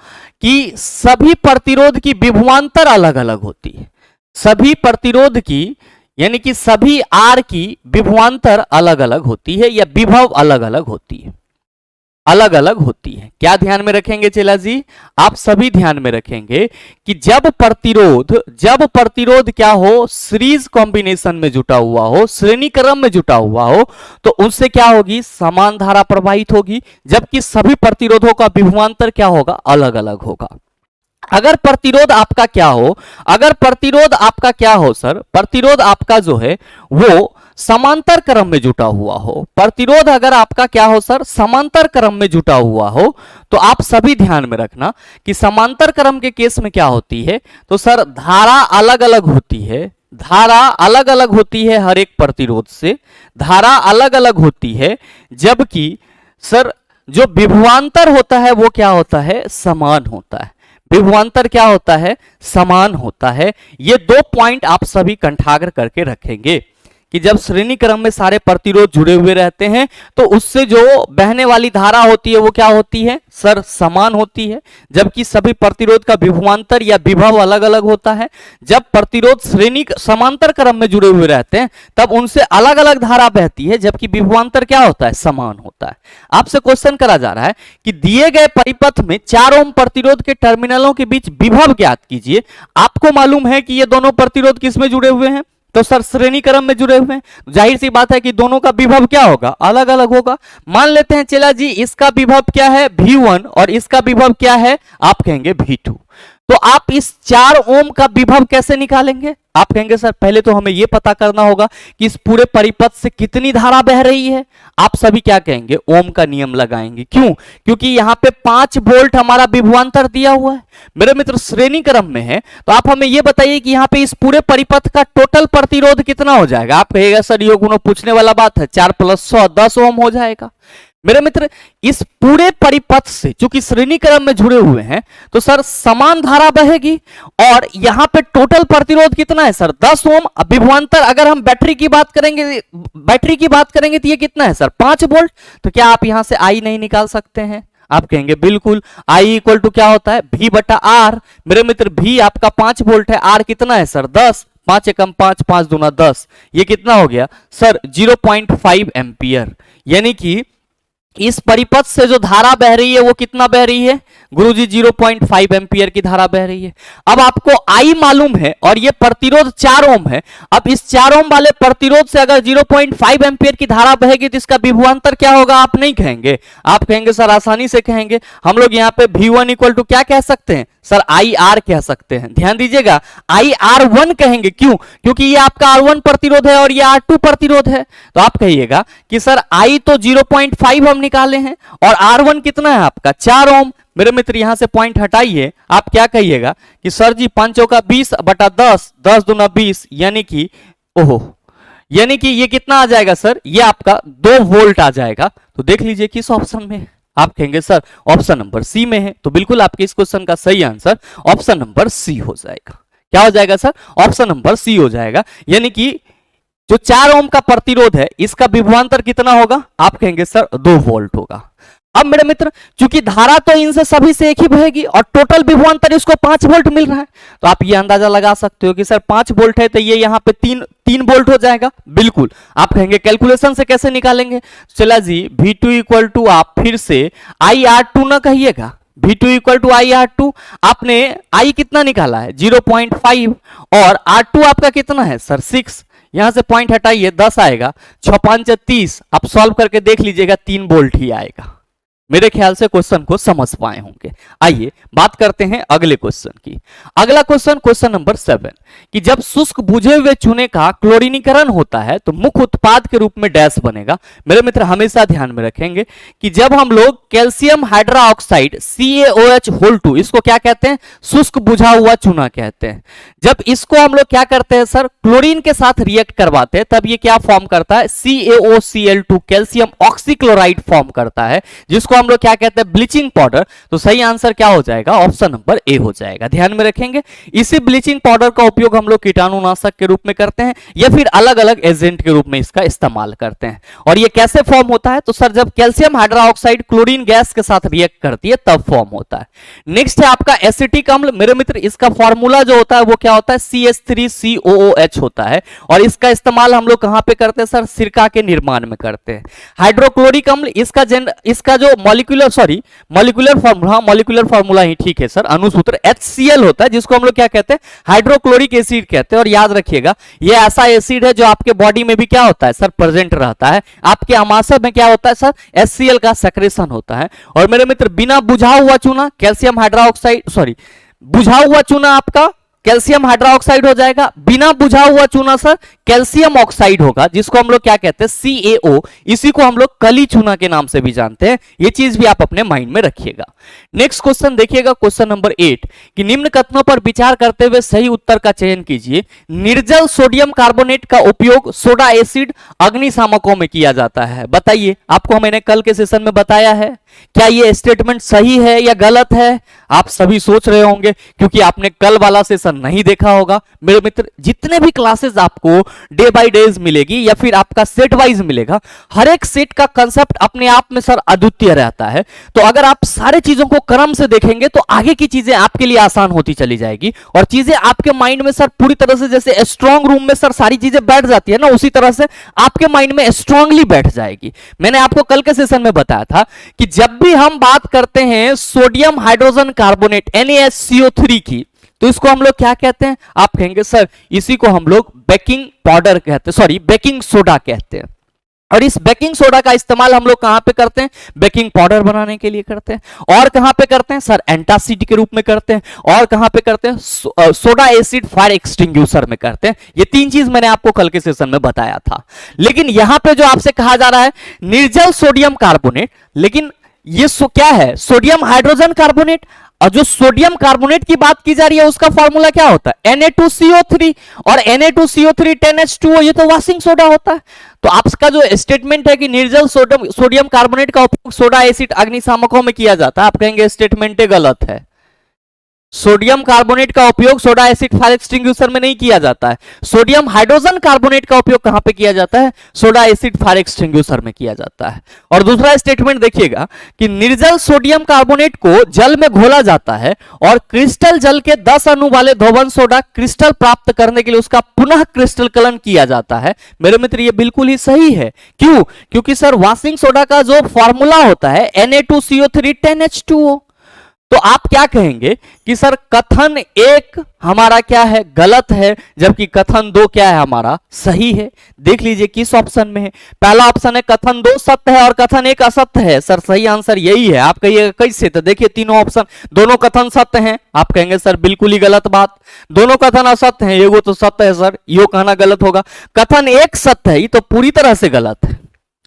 कि सभी प्रतिरोध की विभवांतर अलग अलग होती है। सभी प्रतिरोध की यानी कि सभी आर की विभवांतर अलग अलग होती है, या विभव अलग अलग होती है, अलग अलग होती है। क्या ध्यान में रखेंगे चेला जी, आप सभी ध्यान में रखेंगे कि जब प्रतिरोध क्या हो, सीरीज कॉम्बिनेशन में जुटा हुआ हो, श्रेणी क्रम में जुटा हुआ हो, तो उससे क्या होगी, समान धारा प्रवाहित होगी, जबकि सभी प्रतिरोधों का विभवांतर क्या होगा, अलग अलग होगा। अगर प्रतिरोध आपका क्या हो, अगर प्रतिरोध आपका क्या हो सर, प्रतिरोध आपका जो है वो समांतर क्रम में जुटा हुआ हो, प्रतिरोध अगर आपका क्या हो सर, समांतर क्रम में जुटा हुआ हो, तो आप सभी ध्यान में रखना कि समांतर क्रम के केस में क्या होती है, तो सर धारा अलग अलग होती है, धारा अलग अलग होती है, हर एक प्रतिरोध से धारा अलग अलग होती है, जबकि सर जो विभवांतर होता है वो क्या होता है, समान होता है। विभवांतर क्या होता है, समान होता है। ये 2 पॉइंट आप सभी कंठाग्र करके रखेंगे कि जब श्रेणी क्रम में सारे प्रतिरोध जुड़े हुए रहते हैं तो उससे जो बहने वाली धारा होती है वो क्या होती है सर, समान होती है, जबकि सभी प्रतिरोध का विभवांतर या विभव अलग अलग होता है। जब प्रतिरोध श्रेणी समांतर क्रम में जुड़े हुए रहते हैं तब उनसे अलग अलग धारा बहती है, जबकि विभवांतर क्या होता है, समान होता है। आपसे क्वेश्चन करा जा रहा है कि दिए गए परिपथ में 4 ओम प्रतिरोध के टर्मिनलों के बीच विभव ज्ञात कीजिए। आपको मालूम है कि ये दोनों प्रतिरोध किस में जुड़े हुए हैं, तो सर श्रेणी क्रम में जुड़े हुए हैं। जाहिर सी बात है कि दोनों का विभव क्या होगा, अलग अलग होगा। मान लेते हैं चला जी इसका विभव क्या है V1 और इसका विभव क्या है, आप कहेंगे V2। तो आप इस 4 ओम का विभव कैसे निकालेंगे, आप कहेंगे सर पहले तो हमें यह पता करना होगा कि इस पूरे परिपथ से कितनी धारा बह रही है। आप सभी क्या कहेंगे, ओम का नियम लगाएंगे। क्यों, क्योंकि यहां पे 5 वोल्ट हमारा विभवांतर दिया हुआ है। मेरे मित्र श्रेणी क्रम में है तो आप हमें यह बताइए कि यहां पे इस पूरे परिपथ का टोटल प्रतिरोध कितना हो जाएगा। आप कहिएगा सर ये गुणों पूछने वाला बात है, 4 + 100 10 ओम हो जाएगा। मेरे मित्र इस पूरे परिपथ से चूंकि श्रेणी क्रम में जुड़े हुए हैं तो सर समान धारा बहेगी और यहां पे टोटल प्रतिरोध कितना है सर, 10 ओम। विभवांतर अगर हम बैटरी की बात करेंगे तो ये कितना है सर, 5 वोल्ट। तो क्या आप यहां से आई नहीं निकाल सकते हैं, आप कहेंगे बिल्कुल। आई इक्वल टू क्या होता है, V/R। मेरे मित्र V आपका 5 वोल्ट है, R कितना है सर 10, 5 एकम 5, 5 दूना 10, ये कितना हो गया सर 0.5 एम्पियर। यानी कि इस परिपथ से जो धारा बह रही है वो कितना बह रही है गुरुजी, 0.5 एम्पियर की धारा बह रही है। अब आपको आई मालूम है और ये प्रतिरोध 4 ओम है। अब इस 4 ओम वाले प्रतिरोध से अगर 0.5 एम्पियर की धारा बहेगी तो इसका विभवांतर क्या होगा, आप नहीं कहेंगे, आप कहेंगे सर आसानी से कहेंगे। हम लोग यहाँ पे V1 इक्वल टू क्या कह सकते हैं सर, IR कह सकते हैं। ध्यान दीजिएगा IR1 कहेंगे, क्यों, क्योंकि ये आपका R1 प्रतिरोध है और ये R2 प्रतिरोध है। तो आप कहिएगा कि सर I तो 0.5 हम निकाले हैं और R1 कितना है आपका 4 ओम। मेरे मित्र यहां से पॉइंट हटाइए, आप क्या कहिएगा कि सर जी 5 चौका 20/10, 10 दूना 20, यानी कि ओहो, यानी कि ये कितना आ जाएगा सर, ये आपका 2 वोल्ट आ जाएगा। तो देख लीजिए किस ऑप्शन में है, आप कहेंगे सर ऑप्शन नंबर सी में है। तो बिल्कुल आपके इस क्वेश्चन का सही आंसर ऑप्शन नंबर सी हो जाएगा। क्या हो जाएगा सर, ऑप्शन नंबर सी हो जाएगा। यानी कि जो 4 ओम का प्रतिरोध है इसका विभवांतर कितना होगा, आप कहेंगे सर 2 वोल्ट होगा। अब मेरे मित्र चूंकि धारा तो इनसे सभी से एक ही बहेगी और टोटल विभवांतर इसको 5 वोल्ट मिल रहा है, तो आप ये अंदाजा लगा सकते हो कि सर 5 वोल्ट है तो ये यहाँ पे 3 वोल्ट हो जाएगा। बिल्कुल आप कहेंगे कैलकुलेशन से कैसे निकालेंगे, चला जी V2 इक्वल टू आप फिर से IR2 ना कहिएगा, V2 इक्वल टू IR2। आपने I कितना निकाला है 0.5 और R2 आपका कितना है सर 6। यहां से पॉइंट हटाइए 10 आएगा, 6 5 30। आप सॉल्व करके देख लीजिएगा 3 वोल्ट ही आएगा। मेरे ख्याल से क्वेश्चन को समझ पाए होंगे। आइए बात करते हैं अगले क्वेश्चन की। अगला क्वेश्चन, क्वेश्चन नंबर 7, कि जब शुष्क बुझे हुए चूने का क्लोरीनीकरण होता है तो मुख्य उत्पाद के रूप में डैश बनेगा। मेरे मित्र हमेशा ध्यान में रखेंगे कि जब हम लोग कैल्शियम हाइड्रोक्साइड CaOH2 इसको क्या कहते हैं, शुष्क बुझा हुआ चूना कहते हैं। जब इसको हम लोग क्या करते हैं सर, क्लोरीन के साथ रिएक्ट करवाते हैं तब ये क्या फॉर्म करता है, CaOCl2 कैल्शियम ऑक्सीक्लोराइड फॉर्म करता है, जिसको हम लोग क्या कहते हैं ब्लीचिंग पाउडर। तो सही आंसर क्या हो जाएगा, ऑप्शन नंबर ए हो जाएगा। ध्यान में रखेंगे इसी ब्लीचिंग पाउडर का उपयोग हम लोग कीटाणुनाशक के रूप में करते हैं या फिर अलग अलग एजेंट के रूप में इसका इस्तेमाल करते हैं। और ये कैसे फॉर्म होता है, तो सर जब कैल्शियम हाइड्रोक्साइड क्लोरीन गैस के साथ रिएक्ट करती है तब फॉर्म होता है। नेक्स्ट है आपका एसिटिक अम्ल। मेरे मित्र इसका फॉर्मूला जो होता है वो क्या होता है, CH3COOH होता है और इसका इस्तेमाल हम लोग कहां पे करते हैं सर, सिरका के निर्माण में करते हैं। हाइड्रोक्लोरिक अम्ल इसका जो मॉलिक्यूलर फॉर्मूला ही ठीक है सर, अणुसूत्र HCl होता है, जिसको हम लोग क्या कहते हैं, हाइड्रोक्लोरिक एसिड कहते हैं। और याद रखिएगा ये ऐसा एसिड है जो आपके बॉडी में भी क्या होता है सर, प्रेजेंट रहता है। आपके आमाशय में क्या होता है सर, HCl का सेक्रेशन होता है। और मेरे मित्र बिना बुझा हुआ चूना कैल्शियम हाइड्रोक्साइड बुझा हुआ चूना आपका कैल्शियम हाइड्रोक्साइड हो जाएगा, बिना बुझा हुआ चूना सर कैल्शियम ऑक्साइड होगा, जिसको हम लोग क्या कहते हैं CaO। इसी को हम लोग कली चूना के नाम से भी जानते हैं। ये चीज भी आप अपने माइंड में रखिएगा। नेक्स्ट क्वेश्चन देखिएगा, क्वेश्चन नंबर 8, कि निम्न कथनों पर विचार करते हुए सही उत्तर का चयन कीजिए। निर्जल सोडियम कार्बोनेट का उपयोग सोडा एसिड अग्निशामकों में किया जाता है। बताइए, आपको मैंने कल के सेशन में बताया है क्या ये स्टेटमेंट सही है या गलत है? आप सभी सोच रहे होंगे क्योंकि आपने कल वाला सेशन नहीं देखा होगा। मेरे मित्र, जितने भी क्लासेस आपको डे बाय डेज मिलेगी या फिर आपका सेट वाइज मिलेगा, हर एक सेट का कंसेप्ट अपने आप में सर अद्वितीय रहता है। तो अगर आप सारे चीजों को क्रम से देखेंगे तो आगे की चीजें आपके लिए आसान होती चली जाएगी और चीजें आपके माइंड में सर पूरी तरह से, जैसे स्ट्रॉन्ग रूम में सर सारी चीजें बैठ जाती है ना, उसी तरह से आपके माइंड में स्ट्रांगली बैठ जाएगी। मैंने आपको कल के सेशन में बताया था कि जब भी हम बात करते हैं सोडियम हाइड्रोजन कार्बोनेट NaCO3 की, तो इसको हम लोग क्या कहते हैं? आप कहेंगे सर इसी को हम लोग बेकिंग पाउडर कहते हैं, सॉरी बेकिंग सोडा कहते हैं। और इस बेकिंग सोडा का इस्तेमाल हम लोग कहां पे करते हैं? बेकिंग पाउडर बनाने के लिए करते हैं। और कहां पे करते हैं सर? एंटासिड के रूप में करते हैं। और कहां पे करते हैं? सोडा एसिड फायर एक्सटिंग्विशर में करते हैं। ये तीन चीज मैंने आपको कल के सेशन में बताया था। लेकिन यहां पे जो आपसे कहा जा रहा है निर्जल सोडियम कार्बोनेट, लेकिन ये क्या है? Sodium hydrogen carbonate. और जो सोडियम कार्बोनेट की बात की जा रही है उसका फॉर्मूला क्या होता है? Na2CO3। और Na2CO3 10H2O, ये तो वॉशिंग सोडा होता है। तो आपका जो स्टेटमेंट है कि निर्जल सोडियम कार्बोनेट का उपयोग सोडा एसिड अग्निशामकों में किया जाता है, आप कहेंगे स्टेटमेंट गलत है। सोडियम कार्बोनेट का उपयोग सोडा एसिड फायर एक्सटिंग्विशर में नहीं किया जाता है। सोडियम हाइड्रोजन कार्बोनेट का उपयोग कहां पे किया जाता है? सोडा एसिड फायर एक्सटिंग्विशर में किया जाता है। और दूसरा स्टेटमेंट देखिएगा कि निर्जल सोडियम कार्बोनेट को जल में घोला जाता है और क्रिस्टल जल के 10 अणु वाले धोवन सोडा क्रिस्टल प्राप्त करने के लिए उसका पुनः क्रिस्टलकरण किया जाता है। मेरे मित्र, ये बिल्कुल ही सही है। क्यों? क्योंकि सर वॉशिंग सोडा का जो फॉर्मूला होता है Na2CO3 10H2O। तो आप क्या कहेंगे कि सर कथन 1 हमारा क्या है? गलत है, जबकि कथन 2 क्या है? हमारा सही है। देख लीजिए किस ऑप्शन में है। पहला ऑप्शन है कथन 2 सत्य है और कथन 1 असत्य है। सर सही आंसर यही है। आप कहिएगा कैसे? तो देखिए तीनों ऑप्शन, दोनों कथन सत्य हैं। आप कहेंगे सर बिल्कुल ही गलत बात, दोनों कथन असत्य हैं, एगो तो सत्य है सर, यो कहना गलत होगा। कथन 1 सत्य है, ये तो पूरी तरह से गलत है,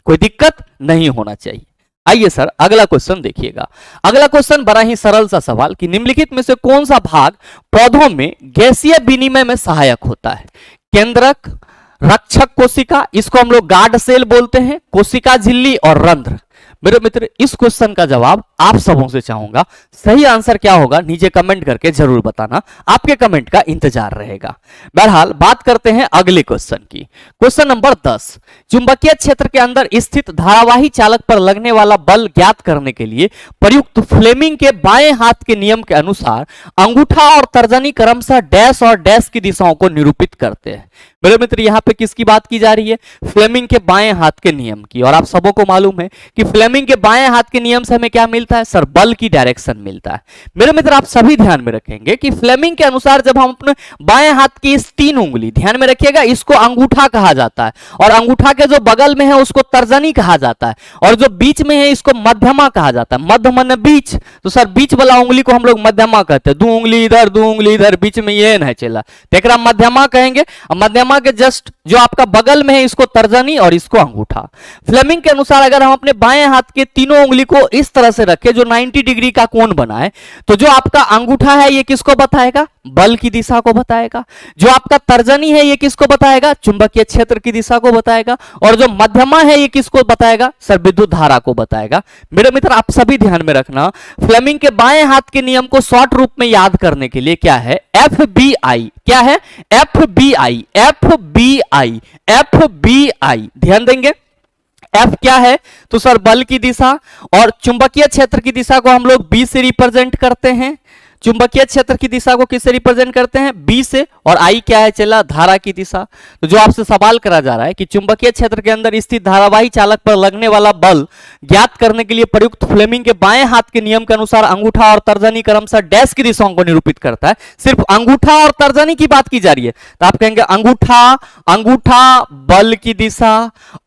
कोई दिक्कत नहीं होना चाहिए। आइए सर अगला क्वेश्चन देखिएगा। अगला क्वेश्चन बड़ा ही सरल सा सवाल कि निम्नलिखित में से कौन सा भाग पौधों में गैसीय विनिमय में सहायक होता है? केंद्रक, रक्षक कोशिका, इसको हम लोग गार्ड सेल बोलते हैं, कोशिका झिल्ली और रंध्र। मेरे मित्र, इस क्वेश्चन का जवाब आप सबों से चाहूंगा। सही आंसर क्या होगा नीचे कमेंट करके जरूर बताना, आपके कमेंट का इंतजार रहेगा। बहरहाल बात करते हैं अगले क्वेश्चन की। क्वेश्चन नंबर 10, चुंबकीय क्षेत्र के अंदर स्थित धारावाही चालक पर लगने वाला बल ज्ञात करने के लिए प्रयुक्त फ्लेमिंग के बाएं हाथ के नियम के अनुसार अंगूठा और तर्जनी क्रमशः डैश और डैश की दिशाओं को निरूपित करते हैं। मेरे मित्र, यहां पे किसकी बात की जा रही है? फ्लेमिंग के बाएं हाथ के नियम की। और आप सबों को मालूम है कि फ्लेमिंग के बाएं हाथ के नियम से हमें क्या मिलता है? सर बल की डायरेक्शन मिलता है। मेरे मित्र, आप सभी ध्यान में रखेंगे कि फ्लेमिंग के अनुसार जब हम अपने बाएं हाथ की इस 3 उंगली, ध्यान में रखिएगा, इसको अंगूठा कहा जाता है और अंगूठा के जो बगल में है उसको तर्जनी कहा जाता है और जो बीच में है इसको मध्यमा कहा जाता है। मध्य मन बीच, तो सर बीच वाला उंगली को हम लोग मध्यमा कहते हैं। 2 उंगली इधर 2 उंगली इधर, बीच में ये नहीं चला, तेकरा मध्यमा कहेंगे। मध्यमा के जस्ट जो आपका बगल में है इसको तर्जनी और इसको अंगूठा। फ्लेमिंग के अनुसार अगर हम अपने बाएं हाथ के तीनों उंगली को इस तरह से रखें जो 90 डिग्री का कोण बनाए, तो जो आपका अंगूठा है ये किसको बताएगा? बल की दिशा को बताएगा। जो आपका तर्जनी है ये किसको बताएगा? चुंबकीय क्षेत्र की दिशा को बताएगा। और जो मध्यमा है ये किसको बताएगा? सर विद्युत धारा को बताएगा। मेरे मित्र, आप सभी ध्यान में रखना, फ्लेमिंग के बाएं हाथ के नियम को शॉर्ट रूप में याद करने के लिए क्या है? FBI। क्या है? FBI। FBI। FBI ध्यान देंगे। F क्या है? तो सर बल की दिशा, और चुंबकीय क्षेत्र की दिशा को हम लोग B से रिप्रेजेंट करते हैं। चुंबकीय क्षेत्र की दिशा को किससे रिप्रेजेंट करते हैं? B से। और I क्या है? चला धारा की दिशा। तो जो आपसे सवाल करा जा रहा है कि चुंबकीय क्षेत्र के अंदर स्थित धारावाही चालक पर लगने वाला बल ज्ञात करने के लिए प्रयुक्त फ्लेमिंग के बाएं हाथ के नियम के अनुसार अंगूठा और तर्जनी क्रमशः डैश की दिशाओं को निरूपित करता है। सिर्फ अंगूठा और तर्जनी की बात की जा रही है, तो आप कहेंगे अंगूठा, अंगूठा बल की दिशा,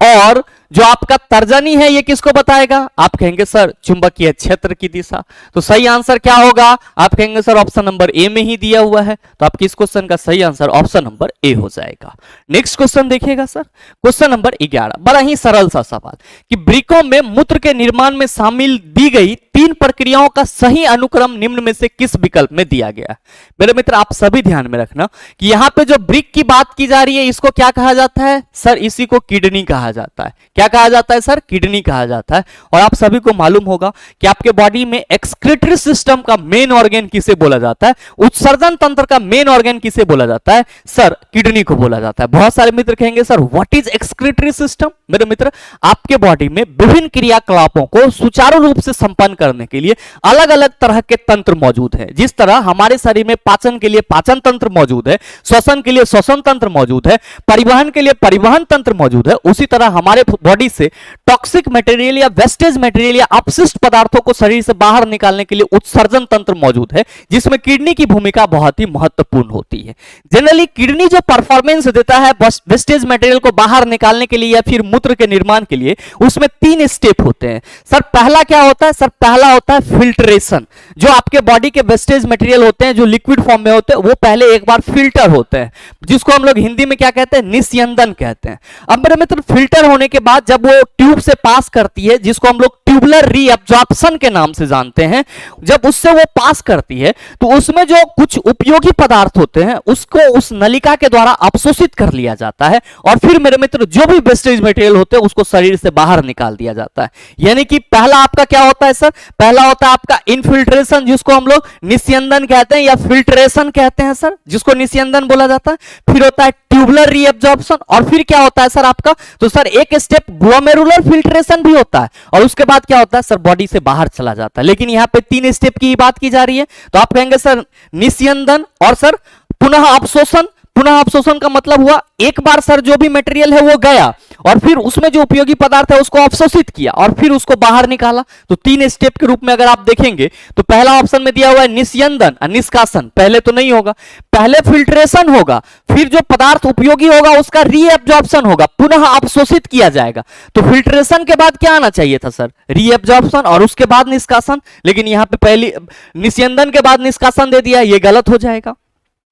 और जो आपका तर्जनी है ये किसको बताएगा? आप कहेंगे सर चुंबकीय क्षेत्र की दिशा। तो सही आंसर क्या होगा? आप कहेंगे सर ऑप्शन नंबर ए में ही दिया हुआ है। तो आपकी इस क्वेश्चन का सही आंसर ऑप्शन नंबर ए हो जाएगा। नेक्स्ट क्वेश्चन देखिएगा सर, क्वेश्चन नंबर 11, बड़ा ही सरल सा सवाल कि वृक्कों में मूत्र के निर्माण में शामिल दी गई 3 प्रक्रियाओं का सही अनुक्रम निम्न में से किस विकल्प में दिया गया? मेरे मित्र, आप सभी ध्यान में रखना कि यहां पे जो वृक्क की बात की जा रही है इसको क्या कहा जाता है? सर इसी को किडनी कहा जाता है। क्या क्या कहा जाता है सर? किडनी कहा जाता है। और आप सभी को मालूम होगा कि आपके बॉडी में एक्सक्रीटरी सिस्टम का मेन ऑर्गन किसे बोला जाता है? उत्सर्जन तंत्र का मेन ऑर्गन किसे बोला जाता है? सर किडनी को बोला जाता है। बहुत सारे मित्र कहेंगे sir what is excretory system? मेरे मित्र, आपके बॉडी में विभिन्न क्रियाकलापों को सुचारू रूप से संपन्न करने के लिए अलग अलग तरह के तंत्र मौजूद है। जिस तरह हमारे शरीर में पाचन के लिए पाचन तंत्र मौजूद है, श्वसन के लिए श्वसन तंत्र मौजूद है, परिवहन के लिए परिवहन तंत्र मौजूद है, उसी तरह हमारे बॉडी से टॉक्सिक मटेरियल या वेस्टेज मटेरियल या अपशिष्ट पदार्थों को शरीर से बाहर निकालने के लिए उत्सर्जन तंत्र मौजूद है, जिसमें किडनी की भूमिका बहुत ही महत्वपूर्ण होती है। जनरली किडनी जो परफॉर्मेंस देता है वेस्टेज मटेरियल को बाहर निकालने के लिए या फिर मूत्र के निर्माण के लिए, उसमें 3 स्टेप होते हैं। सर पहला क्या होता है? सर पहला होता है फिल्ट्रेशन। जो आपके बॉडी के वेस्टेज मटेरियल होते हैं जो लिक्विड फॉर्म में होते हैं, वो पहले एक बार फिल्टर होते हैं, जिसको हम लोग हिंदी में क्या कहते हैं? निस्यंदन कहते हैं। अब मेरे मित्र, फिल्टर होने के बाद जब वो ट्यूब से पास करती है, जिसको हम लोग ट्यूबुलर रीअब्जॉर्प्शन के नाम से जानते हैं, जब उससे वो पास करती है तो उसमें जो कुछ उपयोगी पदार्थ होते हैं उसको उस नलिका के द्वारा अवशोषित कर लिया जाता है, और फिर मेरे मित्र जो भी वेस्टेज मटेरियल होते हैं उसको शरीर से बाहर निकाल दिया जाता है। यानी कि पहला आपका क्या होता है सर? पहला होता है आपका इनफिल्ट्रेशन, जिसको हम लोग निस्यंदन कहते हैं या फिल्ट्रेशन कहते हैं सर, जिसको निस्यंदन बोला जाता है। फिर होता है ट्यूबुलर रीअब्जॉर्प्शन, और फिर क्या होता है सर आपका? तो सर एक स्टेप ग्लोमेरुलर फिल्ट्रेशन भी होता है, और उसके बाद क्या होता है सर? बॉडी से बाहर चला जाता है। लेकिन यहां पे 3 स्टेप की बात की जा रही है, तो आप कहेंगे सर निस्यंदन और सर पुनः अवशोषण। पुनः अवशोषण का मतलब हुआ एक बार सर जो भी मटेरियल है वो गया और फिर उसमें जो उपयोगी पदार्थ है उसको अवशोषित किया और फिर उसको बाहर निकाला। तो 3 स्टेप के रूप में अगर आप देखेंगे तो पहला ऑप्शन में दिया हुआ है निस्यंदन और निष्कासन। पहले तो नहीं होगा, पहले फिल्ट्रेशन होगा, फिर जो पदार्थ उपयोगी होगा उसका रीएब्जॉर्प्शन होगा, पुनः अवशोषित किया जाएगा। तो फिल्ट्रेशन के बाद क्या आना चाहिए था सर? रीएब्जॉर्प्शन और उसके बाद निष्कासन। लेकिन यहां पे पहले निस्यंदन के बाद निष्कासन दे दिया, ये गलत हो जाएगा।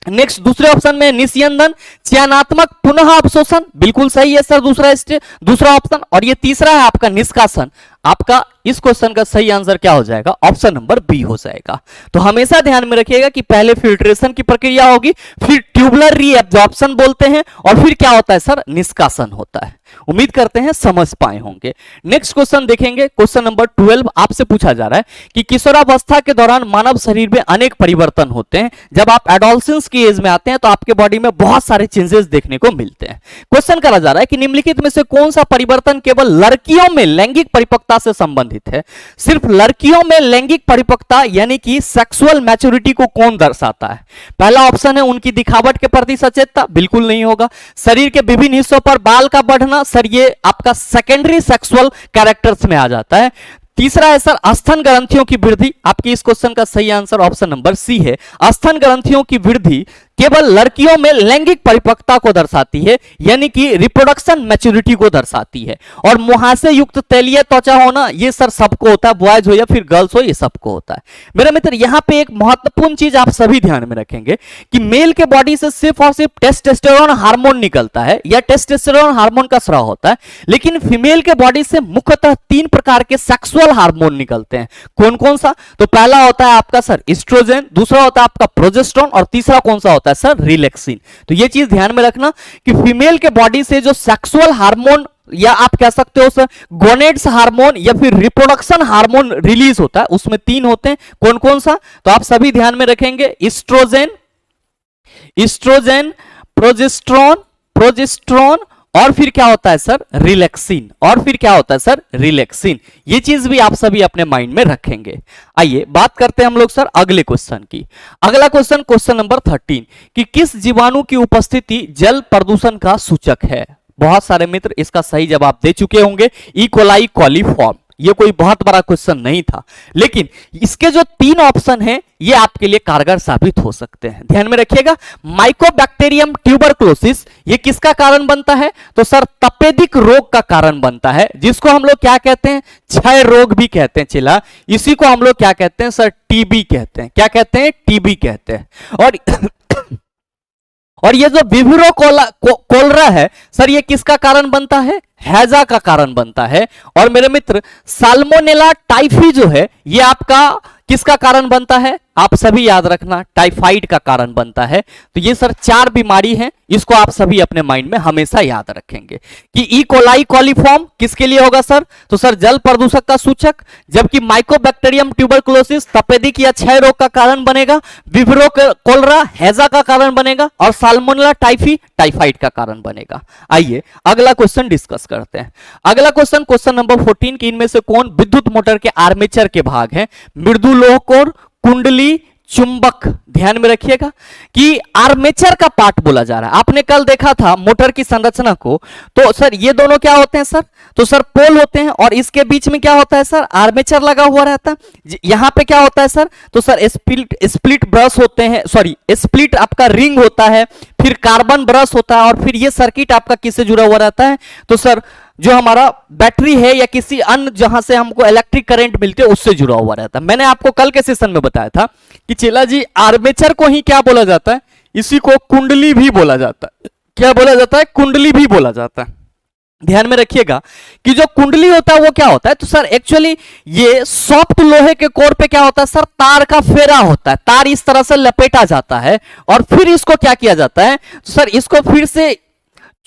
नेक्स्ट दूसरे ऑप्शन में निस्यंदन चयनात्मक पुनः अवशोषण, बिल्कुल सही है सर दूसरा ऑप्शन। और ये तीसरा है आपका निष्कासन। आपका इस क्वेश्चन का सही आंसर क्या हो जाएगा? ऑप्शन नंबर बी हो जाएगा। तो हमेशा ध्यान में रखिएगा कि पहले फिल्ट्रेशन की प्रक्रिया होगी, फिर ट्यूबुलर रीएब्जॉर्प्शन बोलते हैं और फिर क्या होता है सर? निष्कासन होता है। उम्मीद करते हैं समझ पाए होंगे। नेक्स्ट क्वेश्चन देखेंगे, क्वेश्चन नंबर 12 आपसे पूछा जा रहा है कि किशोरावस्था के दौरान मानव शरीर में अनेक परिवर्तन होते हैं। जब आप एडोलसेंस की एज में आते हैं तो आपके बॉडी में बहुत सारे चेंजेस देखने को मिलते हैं। क्वेश्चन करा जा रहा है कि निम्नलिखित में से कौन सा परिवर्तन केवल लड़कियों में लैंगिक परिपक्वता से संबंधित है? सिर्फ लड़कियों में लैंगिक परिपक्वता यानी कि सेक्सुअल मैच्योरिटी को कौन दर्शाता है? पहला ऑप्शन है उनकी दिखावट के प्रति सचेतता, बिल्कुल नहीं होगा। शरीर के विभिन्न हिस्सों पर बाल का बढ़ना, सर ये आपका सेकेंडरी सेक्सुअल कैरेक्टर्स में आ जाता है। तीसरा है सर स्तन ग्रंथियों की वृद्धि। आपकी इस क्वेश्चन का सही आंसर ऑप्शन नंबर सी है। स्तन ग्रंथियों की वृद्धि केवल लड़कियों में लैंगिक परिपक्वता को दर्शाती है, यानी कि रिप्रोडक्शन मैच्योरिटी को दर्शाती है। और मुहासे युक्त तैलीय त्वचा होना ये सर सबको होता है, बॉयज हो या फिर गर्ल्स हो, ये सबको होता है। मेरे मित्र यहां पे एक महत्वपूर्ण चीज आप सभी ध्यान में रखेंगे कि मेल के बॉडी से सिर्फ और सिर्फ टेस्टोस्टेरोन हार्मोन निकलता है या टेस्टोस्टेरोन हार्मोन का स्राव होता है, लेकिन फीमेल के बॉडी से मुख्यतः 3 प्रकार के सेक्सुअल हार्मोन निकलते हैं। कौन कौन सा? तो पहला होता है आपका सर एस्ट्रोजन, दूसरा होता है आपका प्रोजेस्टेरोन और तीसरा कौन सा होता है सर? रिलैक्सिन। तो ये चीज ध्यान में रखना कि फीमेल के बॉडी से जो सेक्सुअल हार्मोन या आप कह सकते हो सर गोनेड्स हार्मोन या फिर रिप्रोडक्शन हार्मोन रिलीज होता है, उसमें 3 होते हैं। कौन कौन सा? तो आप सभी ध्यान में रखेंगे एस्ट्रोजन, प्रोजेस्टेरोन और फिर क्या होता है सर? रिलैक्सिन। और फिर क्या होता है सर? रिलैक्सिन। ये चीज भी आप सभी अपने माइंड में रखेंगे। आइए बात करते हैं हम लोग सर अगले क्वेश्चन की। अगला क्वेश्चन, क्वेश्चन नंबर 13 कि किस जीवाणु की उपस्थिति जल प्रदूषण का सूचक है? बहुत सारे मित्र इसका सही जवाब दे चुके होंगे, ई कोलाई कॉलीफॉर्म। ये कोई बहुत बड़ा क्वेश्चन नहीं था, लेकिन इसके जो 3 ऑप्शन हैं ये आपके लिए कारगर साबित हो सकते हैं। ध्यान में रखिएगा, माइकोबैक्टीरियम ट्यूबरक्लोसिस ये किसका कारण बनता है? तो सर तपेदिक रोग का कारण बनता है, जिसको हम लोग क्या कहते हैं? क्षय रोग भी कहते हैं चिला। इसी को हम लोग क्या कहते हैं सर? टीबी कहते हैं। क्या कहते हैं? टीबी कहते हैं। और ये जो विविरो कोलरा है सर ये किसका कारण बनता है? हैजा का कारण बनता है। और मेरे मित्र साल्मोनेला टाइफी जो है ये आपका किसका कारण बनता है? आप सभी याद रखना टाइफाइड का कारण बनता है। तो ये सर 4 बीमारी हैं, इसको आप सभी अपने माइंड में हमेशा याद रखेंगे कि ई कोलाई कॉलीफॉर्म किसके लिए होगा सर, तो सर जल प्रदूषक का सूचक, जबकि माइकोबैक्टीरियम ट्यूबरकुलोसिस तपेदिक या क्षय रोग का कारण बनेगा, विब्रो कोलरा हैजा का कारण बनेगा, और साल्मोनेला टाइफी टाइफाइड का कारण बनेगा। आइए अगला क्वेश्चन डिस्कस करते हैं। अगला क्वेश्चन, क्वेश्चन नंबर 14 कि इनमें से कौन विद्युत मोटर के आर्मेचर के भाग हैं? मृदु लोह कोर, कुंडली, चुंबक। ध्यान में रखिएगा कि आर्मेचर का पार्ट बोला जा रहा है। आपने कल देखा था मोटर की संरचना को, तो सर ये दोनों क्या होते हैं सर, तो सर पोल होते हैं और इसके बीच में क्या होता है सर, आर्मेचर लगा हुआ रहता है। यहां पे क्या होता है सर, तो सर स्प्लिट ब्रश होते हैं, सॉरी स्प्लिट आपका रिंग होता है, फिर कार्बन ब्रश होता है, और फिर ये सर्किट आपका किससे जुड़ा हुआ रहता है, तो सर जो हमारा बैटरी है या किसी अन्य जहां से हमको इलेक्ट्रिक करंट मिलते है उससे जुड़ा हुआ रहता है। मैंने आपको कल के सेशन में बताया था कि चेला जी आर्मेचर को ही क्या बोला जाता है, इसी को कुंडली भी बोला जाता है। क्या बोला जाता है, कुंडली भी बोला जाता है। ध्यान में रखिएगा कि जो कुंडली होता है वो क्या होता है, तो सर एक्चुअली ये सॉफ्ट लोहे के कोर पे क्या होता है सर, तार का फेरा होता है, तार इस तरह से लपेटा जाता है और फिर इसको क्या किया जाता है, तो सर इसको फिर से